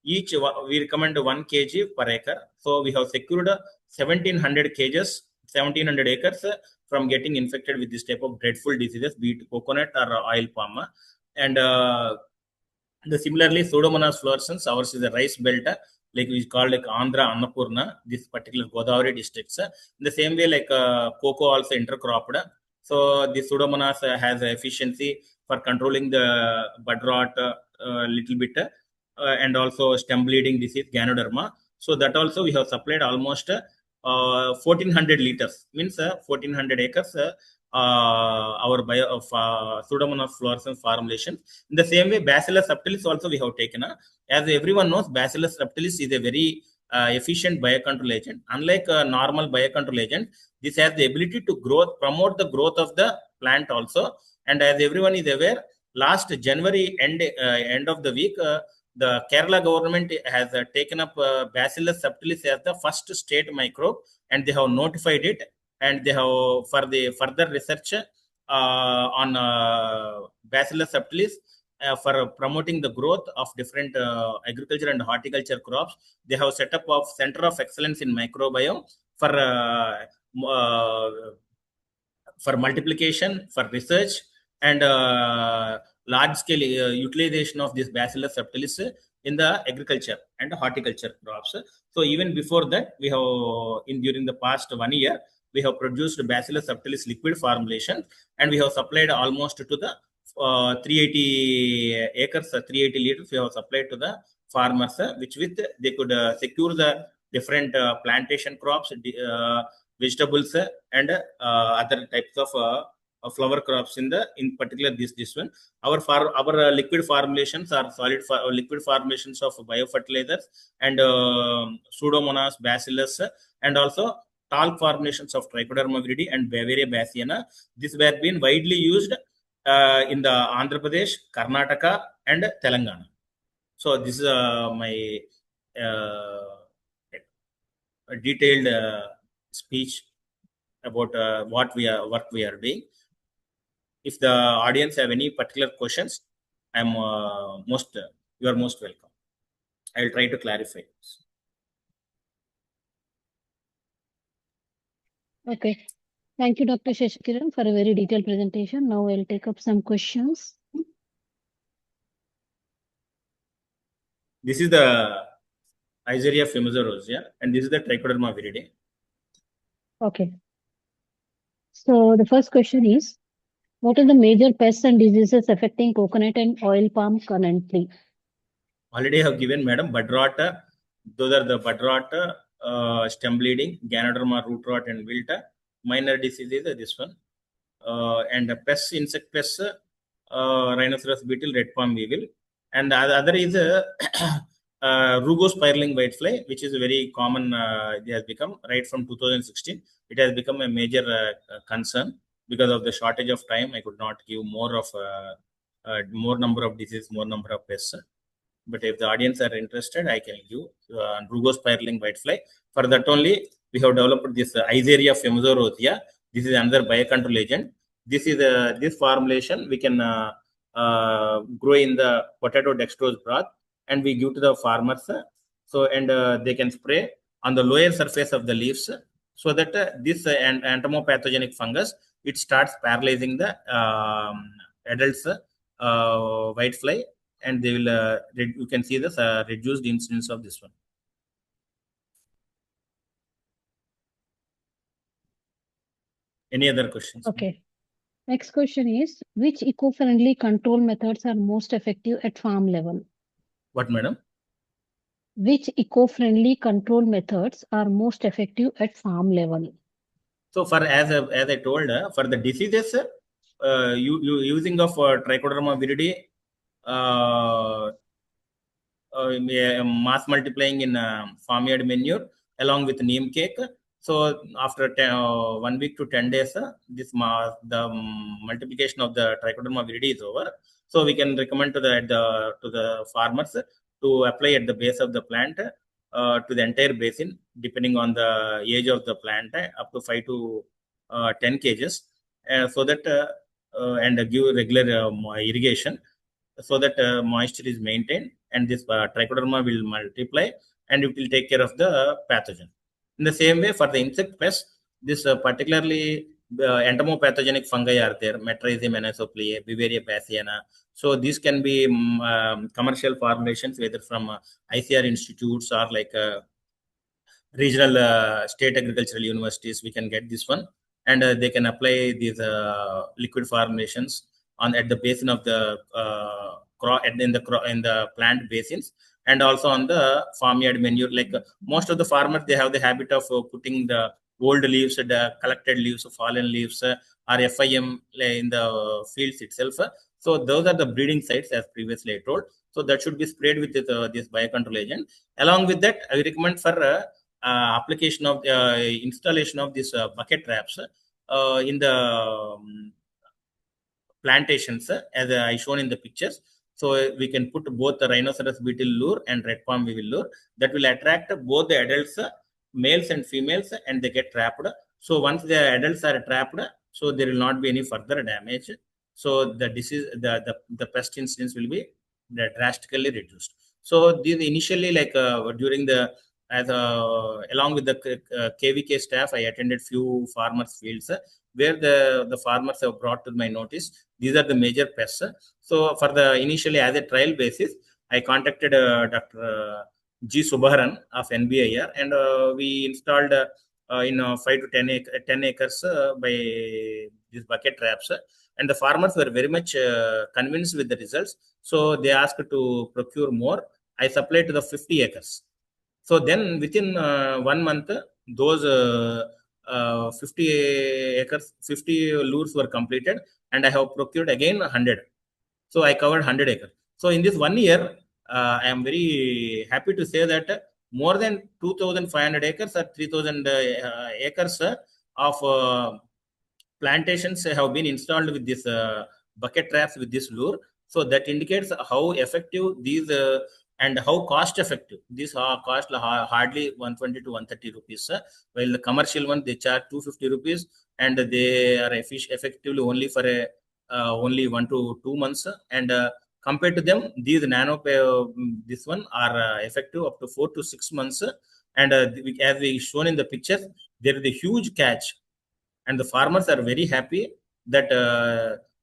we recommend 1 kg per acre. So we have secured 1700 kgs, 1700 acres from getting infected with this type of dreadful diseases, be it coconut or oil palm. And similarly, Pseudomonas fluorescens, ours is a rice belt, like we call like Andhra, Annapurna, this particular Godavari districts. In the same way, like cocoa also intercropped. So the Pseudomonas has efficiency for controlling the bud rot little bit, and also stem bleeding disease, Ganoderma. So that also we have supplied almost 1400 liters, means 1400 acres. Our bio of Pseudomonas fluorescens formulation. In the same way, Bacillus subtilis also we have taken. As everyone knows, Bacillus subtilis is a very efficient biocontrol agent. Unlike a normal biocontrol agent, this has the ability to promote the growth of the plant also. And as everyone is aware, last January end of the week, the Kerala government has taken up Bacillus subtilis as the first state microbe, and they have notified it, and they have for the further research on Bacillus subtilis for promoting the growth of different agriculture and horticulture crops. They have set up a center of excellence in microbiome for multiplication, for research, and large scale utilization of this Bacillus subtilis in the agriculture and horticulture crops. So even before that, we have during the past 1 year, we have produced Bacillus subtilis liquid formulation, and we have supplied almost to the 380 acres, 380 liters we have supplied to the farmers, which with they could secure the different plantation crops, vegetables, and other types of flower crops in particular this one. Our liquid formulations are liquid formulations of biofertilizers and Pseudomonas, Bacillus, and also talc formulations of Trichoderma viridi and Bavaria bassiana. This were been widely used in the Andhra Pradesh, Karnataka, and Telangana. So this is my detailed speech about work we are doing. If the audience have any particular questions, I'm you are most welcome. I will try to clarify. Okay. Thank you, Dr. Sesha Kiran, for a very detailed presentation. Now I'll take up some questions. This is the Iseria fumigorosa, and this is the Trichoderma viride. Okay. So the first question is, what are the major pests and diseases affecting coconut and oil palm currently? Already I have given, madam, bud rot. Those are the bud rot, stem bleeding, Ganoderma, root rot, and wilt. Minor diseases are this one. And pests, insect pests, rhinoceros beetle, red palm weevil. And the other is Rugo spiraling whitefly, which is a very common. It has become right from 2016. It has become a major concern because of the shortage of time. I could not give more number of diseases, more number of pests. But if the audience are interested, I can give Rugo spiraling whitefly. For that only, we have developed this Iseria fumigorosa. This is another biocontrol agent. This is this formulation we can grow in the potato dextrose broth, and we give to the farmers. So and they can spray on the lower surface of the leaves, so that this entomopathogenic fungus, it starts paralyzing the adults whitefly, and they will you can see this reduced incidence of this one. Any other questions? Okay. Next question is, which eco-friendly control methods are most effective at farm level? What, madam? Which eco-friendly control methods are most effective at farm level? So for as I told, for the diseases, you using of Trichoderma viridi, mass multiplying in farmyard manure along with neem cake. So after 1 week to 10 days, the multiplication of the Trichoderma viridi is over. So we can recommend to the farmers to apply at the base of the plant to the entire basin, depending on the age of the plant, up to 5 to 10 kgs, so that and give regular irrigation, so that moisture is maintained, and this trichoderma will multiply and it will take care of the pathogen. In the same way, for the insect pest, this particularly entomopathogenic fungi are there, Metridium anisopliae, Beauveria bassiana. So these can be commercial formulations, whether from ICR institutes or like regional state agricultural universities. We can get this one, and they can apply these liquid formulations on at the basin of the crop, in the plant basins, and also on the farmyard manure. Like most of the farmers, they have the habit of putting the old leaves, the collected leaves, fallen leaves, or FIM in the fields itself. So those are the breeding sites, as previously I told. So that should be sprayed with this biocontrol agent. Along with that, I recommend for application of installation of these bucket traps in the plantations, as I shown in the pictures. So we can put both the rhinoceros beetle lure and red palm weevil lure that will attract both the adults, males and females, and they get trapped. So once the adults are trapped, so there will not be any further damage. So the disease, the pest incidence will be drastically reduced. So these initially, like during the as along with the KVK staff, I attended few farmers fields where the farmers have brought to my notice these are the major pests. So for the initially as a trial basis, I contacted Dr. G. Subharan of NBIR, and we installed in 5 to 10 acres by these bucket traps. And the farmers were very much convinced with the results. So they asked to procure more. I supplied to the 50 acres. So then within 1 month, those 50 acres, 50 lures were completed, and I have procured again 100. So I covered 100 acres. So in this 1 year, I am very happy to say that more than 2,500 acres or 3,000 acres of plantations have been installed with this bucket traps with this lure. So that indicates how effective these and how cost effective. These cost hardly 120 to 130 rupees, while the commercial one they charge 250 rupees, and they are effectively only for only 1 to 2 months. And compared to them, these nano this one are effective up to 4 to 6 months. And as we shown in the pictures, there is a huge catch, and the farmers are very happy that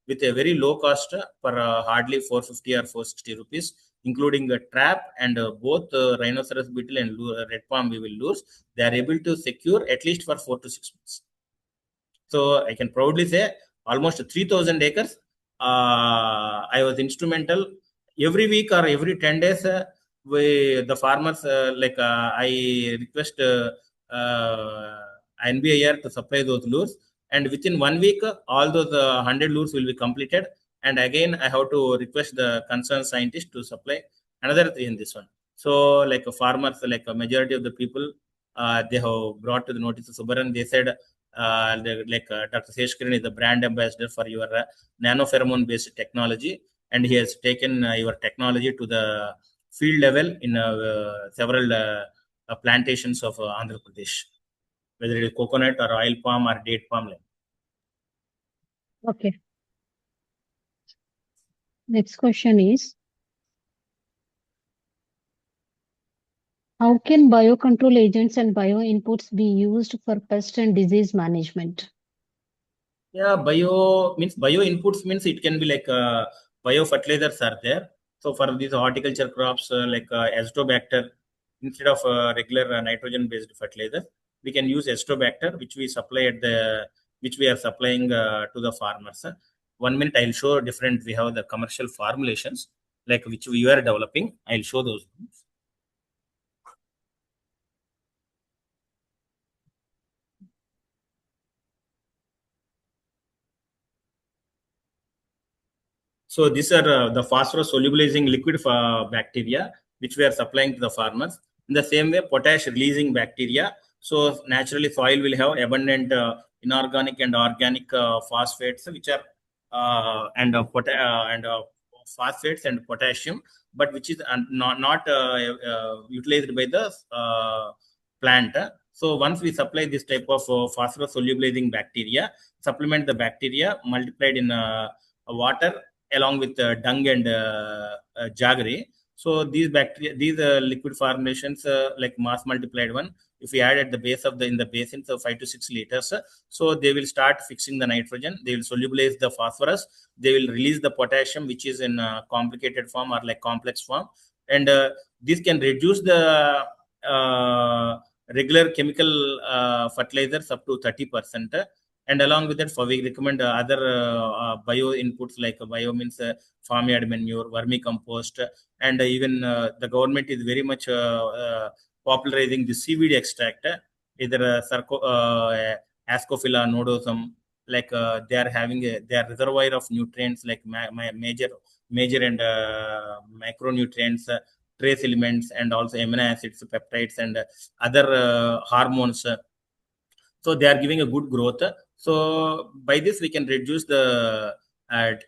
with a very low cost for hardly 450 or 460 rupees, including a trap and both rhinoceros beetle and red palm weevil lures, they are able to secure at least for 4 to 6 months. So I can proudly say almost 3,000 acres. I was instrumental. Every week or every 10 days, the farmers, I request NBIR to supply those lures. And within 1 week, all those 100 lures will be completed. And again, I have to request the concerned scientist to supply another 3 in this one. So, like farmers, like a majority of the people, they have brought to the notice of Subaran. They said, Dr. Sesha Kiran is the brand ambassador for your nanopheromone based technology, and he has taken your technology to the field level in several plantations of Andhra Pradesh, whether it is coconut or oil palm or date palm. Okay. Next question is, how can biocontrol agents and bioinputs be used for pest and disease management? Yeah, bio inputs means it can be like biofertilizers are there. So for these horticulture crops, like azotobacter, instead of regular nitrogen based fertilizer, we can use azotobacter, which we are supplying to the farmers. 1 minute I'll show different. We have the commercial formulations like which we are developing. I'll show those. So these are the phosphorus solubilizing liquid bacteria, which we are supplying to the farmers. In the same way, potash releasing bacteria. So naturally, soil will have abundant inorganic and organic phosphates, which are and phosphates and potassium, but which is not utilized by the plant. So once we supply this type of phosphorus solubilizing bacteria, supplement the bacteria multiplied in water along with dung and jaggery. So these bacteria, these liquid formulations, like mass multiplied one, if we add at the base of the in the basin, so 5 to 6 liters, so they will start fixing the nitrogen. They will solubilize the phosphorus. They will release the potassium, which is in complicated form or like complex form, and this can reduce the regular chemical fertilizers up to 30%. And along with that, for we recommend other bio inputs like bio means farmyard manure, vermicompost, and even the government is very much popularizing the seaweed extract, either Ascophylla nodosum, like they are having their reservoir of nutrients like major and micronutrients, trace elements, and also amino acids, peptides, and other hormones. So they are giving a good growth. So by this we can reduce the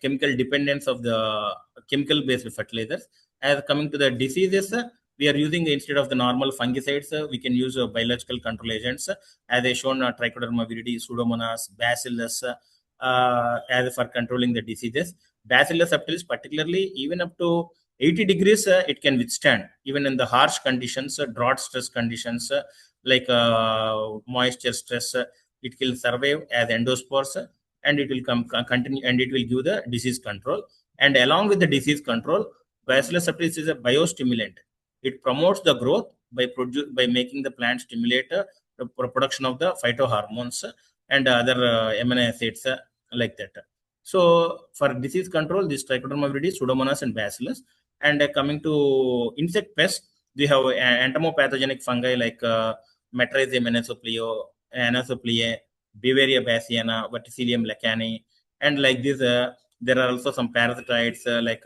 chemical dependence of the chemical based fertilizers. As coming to the diseases, we are using, instead of the normal fungicides, we can use biological control agents, as I shown, trichoderma viride, pseudomonas, bacillus, as for controlling the diseases. Bacillus subtilis particularly, even up to 80 degrees, it can withstand even in the harsh conditions, drought stress conditions, like moisture stress. It will survive as endospores, and it will continue, and it will give the disease control. And along with the disease control, Bacillus subtilis is a biostimulant. It promotes the growth by making the plant stimulate the production of the phytohormones and other amino acids, like that. So for disease control, this trichoderma viride, pseudomonas, and bacillus. And coming to insect pests, we have entomopathogenic fungi like Metridium anasoplea, Bevaria bassiana, Verticillium lacani, and like this, there are also some parasitoids like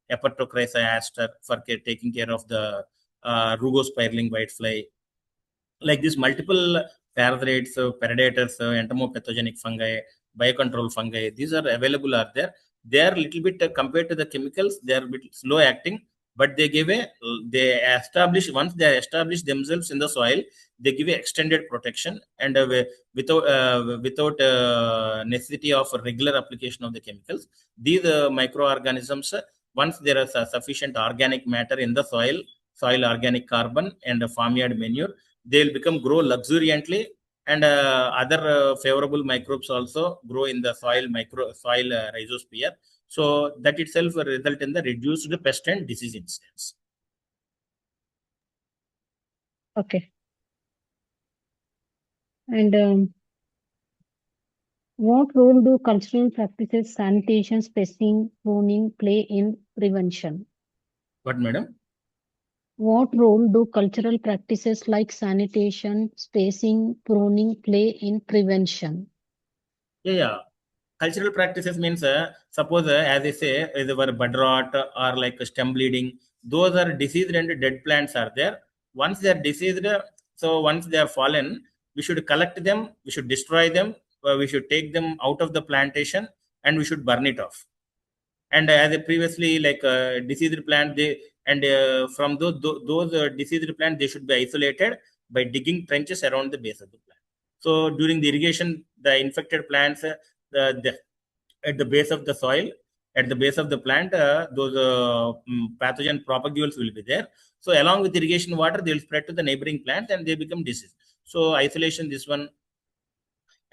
Epatochrisa aster for taking care of the rugospiraling whitefly. Like this, multiple parasites, predators, entomopathogenic fungi, biocontrol fungi, these are available are there. They are little bit compared to the chemicals, they are a bit slow acting, but they establish, once they establish themselves in the soil, they give a extended protection, and without necessity of regular application of the chemicals. These microorganisms, once there is sufficient organic matter in the soil organic carbon and farmyard manure, they'll become grow luxuriantly, and other favorable microbes also grow in the soil rhizosphere. So that itself will result in the reduced pest and disease incidence. Okay. And what role do cultural practices, sanitation, spacing, pruning play in prevention? What, madam? What role do cultural practices like sanitation, spacing, pruning play in prevention? Yeah. Cultural practices means, suppose, as I say, is our bud rot or like stem bleeding, those are diseased and dead plants are there. Once they are diseased, so once they are fallen, we should collect them, we should destroy them, we should take them out of the plantation, and we should burn it off. And as I previously, like diseased plant, they, and from those diseased plant, they should be isolated by digging trenches around the base of the plant. So during the irrigation, the infected plants, at the base of the soil, at the base of the plant, those pathogen propagules will be there. So along with irrigation water, they will spread to the neighboring plants, and they become disease. So isolation, this one.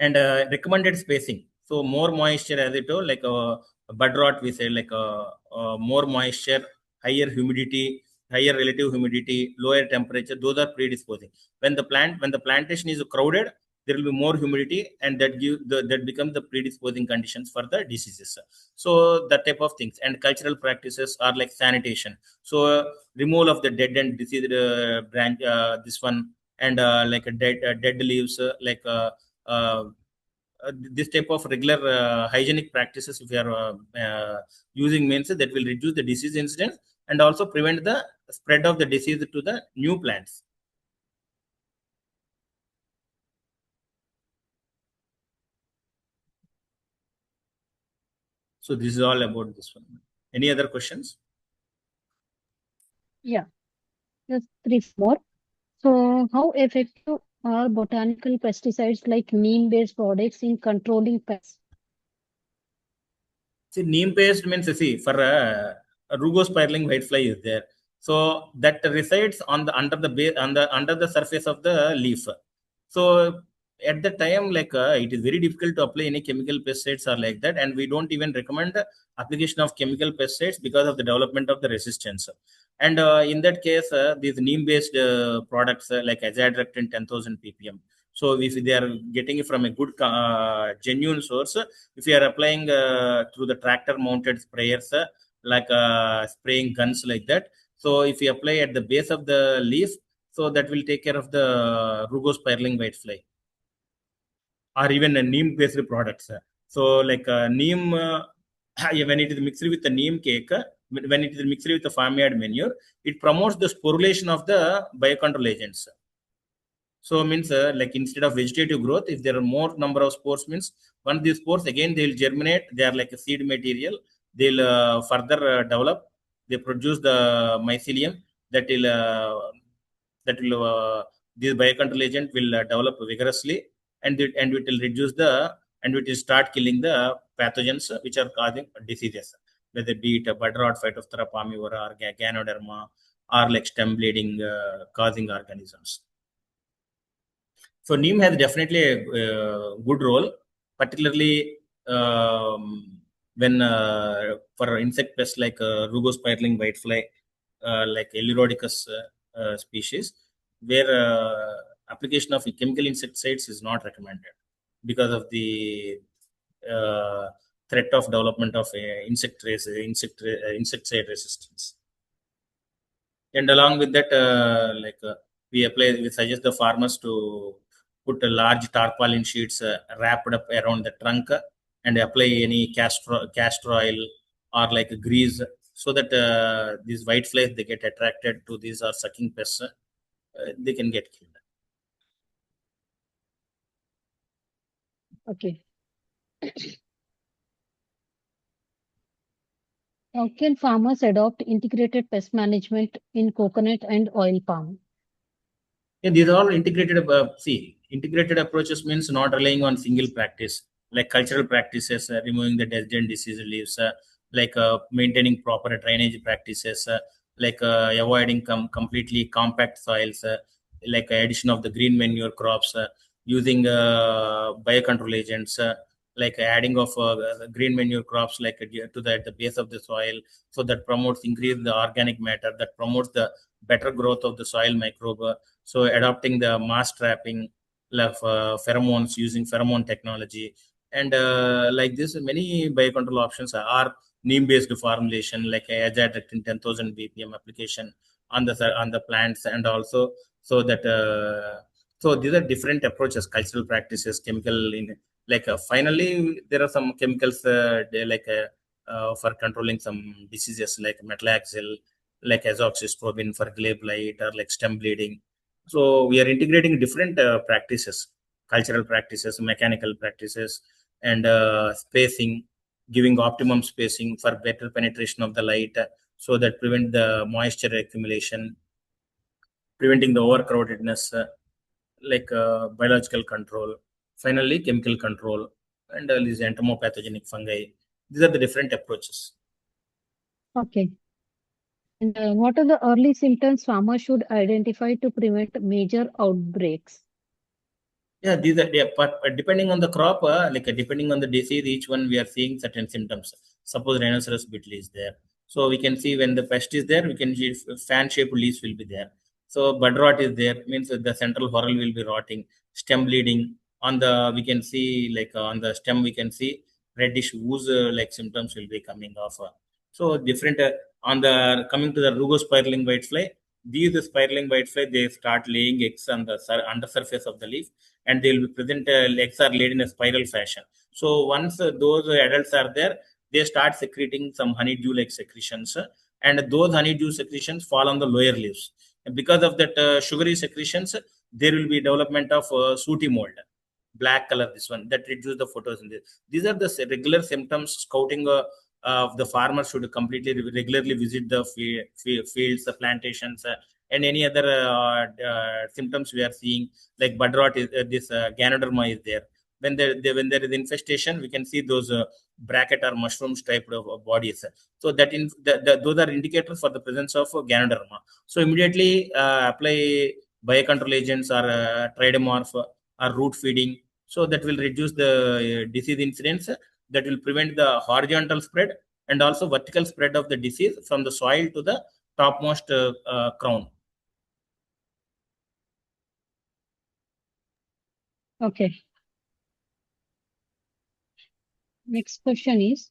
And recommended spacing. So more moisture, as I told, like bud rot, we say, like more moisture, higher humidity, higher relative humidity, lower temperature, those are predisposing. When the plantation is crowded, there will be more humidity, and that becomes the predisposing conditions for the diseases. So that type of things. And cultural practices are like sanitation. So removal of the dead and diseased branch, this one, and like dead leaves, like this type of regular hygienic practices, if you are using, means that will reduce the disease incidence and also prevent the spread of the disease to the new plants. So this is all about this one. Any other questions? Yeah, just three more. So, how effective are botanical pesticides like neem-based products in controlling pests? See, neem paste means, see, for a rugospiraling whitefly is there. So that resides on the under the base on the under the surface of the leaf. So at the time, like it is very difficult to apply any chemical pesticides or like that, and we don't even recommend application of chemical pesticides because of the development of the resistance. And in that case, these neem-based products like azadirachtin 10,000 ppm. So if they are getting it from a good genuine source, if you are applying through the tractor mounted sprayers like spraying guns like that, so if you apply at the base of the leaf, so that will take care of the rugospiraling whitefly or even neem based products. So like neem when it is mixed with the neem cake, when it is mixed with the farmyard manure, it promotes the sporulation of the biocontrol agents. So means like instead of vegetative growth, if there are more number of spores, means once these spores again they will germinate. They are like a seed material. They'll further develop. They produce the mycelium that will this biocontrol agent will develop vigorously, and it will reduce the and it will start killing the pathogens which are causing diseases, whether be it a bud rot, Phytophthora palmivora, or Ganoderma, or like stem bleeding causing organisms. So neem has definitely a good role, particularly when for insect pests like rugospiraling whitefly, like Elyrodicus species, where application of chemical insecticides is not recommended because of the threat of development of insecticide resistance. And along with that, we suggest the farmers to put a large tarpaulin sheets wrapped up around the trunk and apply any castor oil or like grease, so that these white flies they get attracted to these or sucking pests, they can get killed. Okay. How can farmers adopt integrated pest management in coconut and oil palm? Yeah, these are all integrated. Integrated approaches means not relying on single practice, like cultural practices, removing the dead and disease leaves, like maintaining proper drainage practices, like avoiding completely compact soils, like addition of the green manure crops, using biocontrol agents, like adding of green manure crops, like to the at the base of the soil, so that promotes increase the organic matter, that promotes the better growth of the soil microbe. So adopting the mass trapping of pheromones using pheromone technology, and like this, many biocontrol options are neem-based formulation like azadirachtin 10,000 BPM application on the plants, and also so that so these are different approaches, cultural practices, chemical in like finally there are some chemicals for controlling some diseases like metalaxyl, like azoxystrobin for glebe blight or like stem bleeding. So we are integrating different practices, cultural practices, mechanical practices, and spacing, giving optimum spacing for better penetration of the light, so that prevent the moisture accumulation, preventing the overcrowdedness, biological control, finally chemical control, and these entomopathogenic fungi. These are the different approaches. Okay. And what are the early symptoms farmers should identify to prevent major outbreaks? Yeah, these are but depending on the crop, depending on the disease, each one we are seeing certain symptoms. Suppose rhinoceros beetle is there, so we can see when the pest is there, we can see fan-shaped leaves will be there. So bud rot is there, means that the central whorl will be rotting. Stem bleeding on the we can see on the stem we can see reddish ooze like symptoms will be coming off. So different on the coming to the rugospiraling whitefly. These spiraling whitefly they start laying eggs on the under surface of the leaf, and they will be present eggs are laid in a spiral fashion. So once those adults are there, they start secreting some honeydew like secretions, and those honeydew secretions fall on the lower leaves. And because of that sugary secretions, there will be development of sooty mold, black color. This one that reduce the photosynthesis. These are the regular symptoms scouting the farmers should completely regularly visit the fields, the plantations, and any other symptoms we are seeing, like bud rot, this Ganoderma is there. When when there is infestation, we can see those bracket or mushrooms type of bodies. So those are indicators for the presence of Ganoderma. So immediately apply biocontrol agents or tridamorph or root feeding. So that will reduce the disease incidence. That will prevent the horizontal spread and also vertical spread of the disease from the soil to the topmost crown. Okay. Next question is,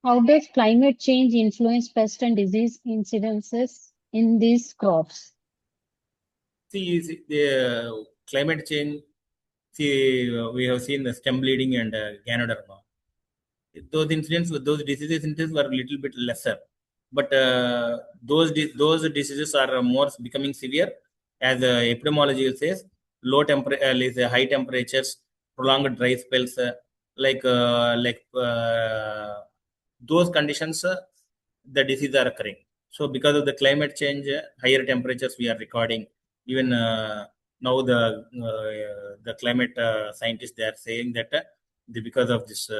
how does climate change influence pest and disease incidences in these crops? See, the climate change, see, we have seen the stem bleeding and Ganoderma. Those incidents, those diseases incidents were a little bit lesser, but those diseases are more becoming severe, as epidemiology says. High temperatures, prolonged dry spells, like those conditions, the disease are occurring. So because of the climate change, higher temperatures we are recording. Even now the climate scientists, they are saying that because of this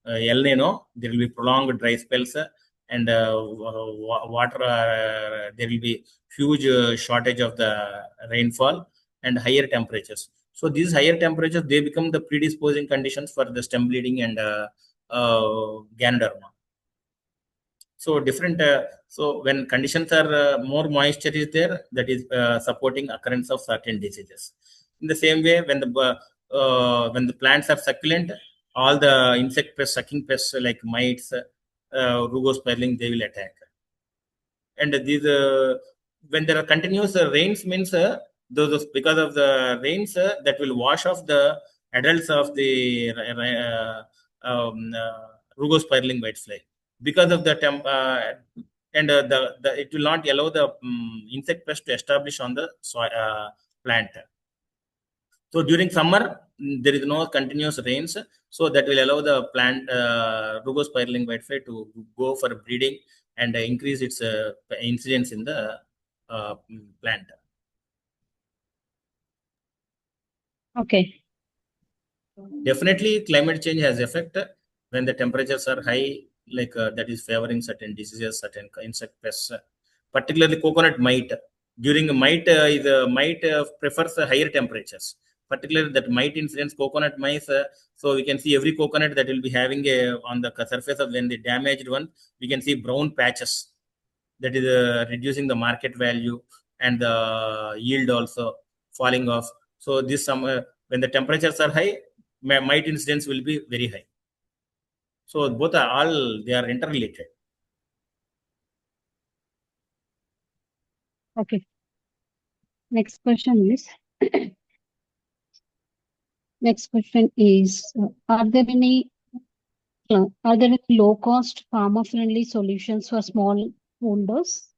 El Nino, there will be prolonged dry spells, and water, there will be huge shortage of the rainfall and higher temperatures. So these higher temperatures, they become the predisposing conditions for the stem bleeding and Ganoderma. So different. So when conditions are more moisture is there, that is supporting occurrence of certain diseases. In the same way, when the plants are succulent, all the insect pests, sucking pests like mites, rugospirling, they will attack. And these when there are continuous rains means those, because of the rains, that will wash off the adults of the rugospirling whitefly. Because of the and it will not allow the insect pest to establish on the soil, plant. So during summer, there is no continuous rains, so that will allow the plant rugospirling whitefly to go for breeding and increase its incidence in the plant. Okay. Definitely, climate change has effect when the temperatures are high, like that is favoring certain diseases, certain insect pests, particularly coconut mite. During mite, mite prefers higher temperatures. Particularly that mite incidence, coconut mice. So we can see every coconut that will be having on the surface of when the damaged one, we can see brown patches. That is reducing the market value and the yield also falling off. So this when the temperatures are high, mite incidence will be very high. So both are all, they are interrelated. Okay. Next question is, are there any low cost farmer friendly solutions for small holders?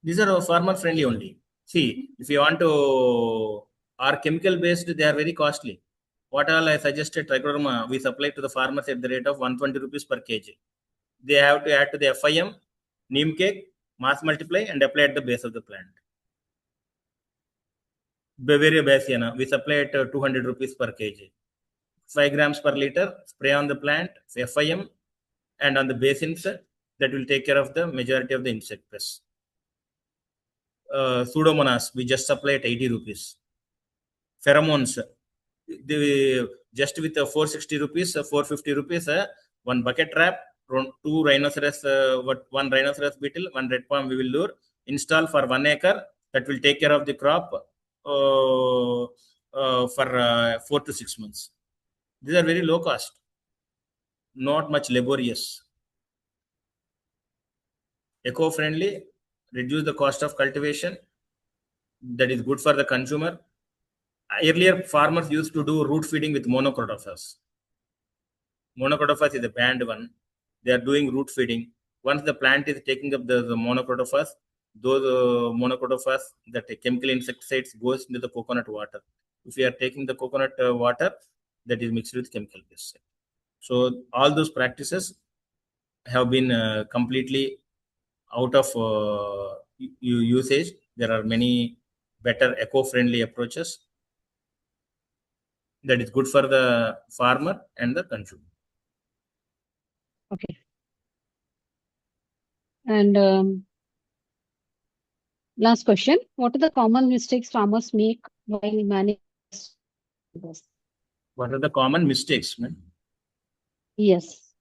These are farmer friendly only. See, if you want to, are chemical based, they are very costly. What all I suggested, trichoderma, we supply to the farmers at the rate of 120 rupees per kg. They have to add to the FIM, neem cake, mass multiply, and apply at the base of the plant. Bavaria bassiana, we supply at 200 rupees per kg. 5 grams per liter, spray on the plant, FIM, and on the basins, that will take care of the majority of the insect pests. Pseudomonas, we just supply at 80 rupees. Pheromones, just with 460 rupees, 450 rupees, one bucket trap, two rhinoceros, one rhinoceros beetle, one red palm we will lure, install for 1 acre, that will take care of the crop for 4 to 6 months. These are very low cost, not much laborious, eco-friendly, reduce the cost of cultivation, that is good for the consumer. Earlier, farmers used to do root feeding with monocrotophos. Monocrotophos is a banned one. They are doing root feeding. Once the plant is taking up the monocrotophos, those monocotophas, that chemical insecticides goes into the coconut water. If you are taking the coconut water, that is mixed with chemical pesticide. So all those practices have been completely out of usage. There are many better eco-friendly approaches that is good for the farmer and the consumer. Okay. And last question: what are the common mistakes farmers make while managing pests? What are the common mistakes, man? Yes.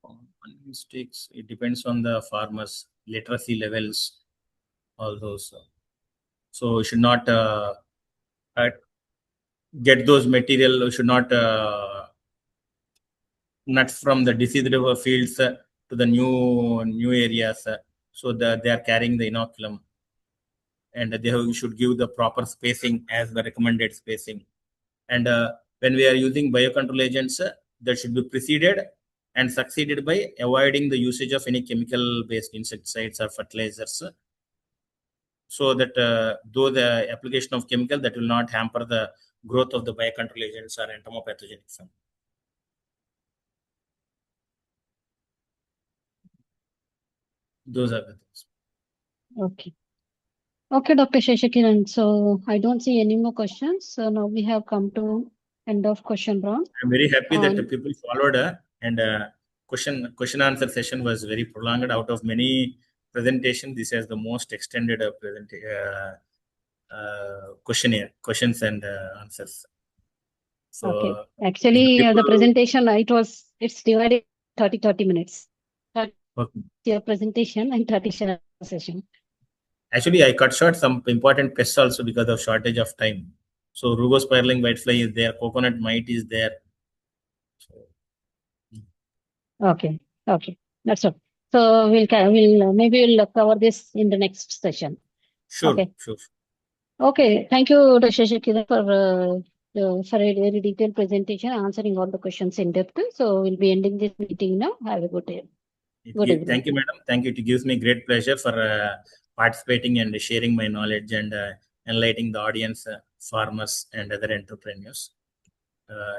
Common mistakes, it depends on the farmers' literacy levels, all those. So you should not get those material. You should not nuts from the diseased fields to the new areas. So that they are carrying the inoculum, and they should give the proper spacing as the recommended spacing. And when we are using biocontrol agents, that should be preceded and succeeded by avoiding the usage of any chemical based insecticides or fertilizers, so that though the application of chemical, that will not hamper the growth of the biocontrol agents or entomopathogenic fungi. Those are the things. Okay. Okay, Dr. Sesha Kiran. So I don't see any more questions. So now we have come to end of question round. I'm very happy that the people followed, and question answer session was very prolonged. Out of many presentation, this is the most extended questionnaire, questions and answers. So okay. Actually, the presentation, it's divided 30 minutes. Okay. Your presentation and 30 session. Actually, I cut short some important pests also because of shortage of time. So rugospiraling whitefly is there, coconut mite is there. So, okay, that's all. So maybe we'll cover this in the next session. sure, okay. Sure. Okay, thank you, Dr. Sesha Kiran, for a very detailed presentation, answering all the questions in depth. So we'll be ending this meeting now. Have a good day. Good evening. Thank you, madam. Thank you. It gives me great pleasure for participating and sharing my knowledge and enlightening the audience, farmers and other entrepreneurs.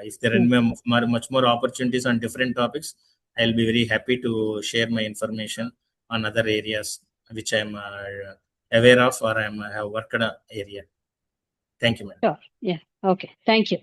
If there are much more opportunities on different topics, I'll be very happy to share my information on other areas which I'm aware of or have worked area. Thank you, madam. Sure. Yeah. Okay. Thank you.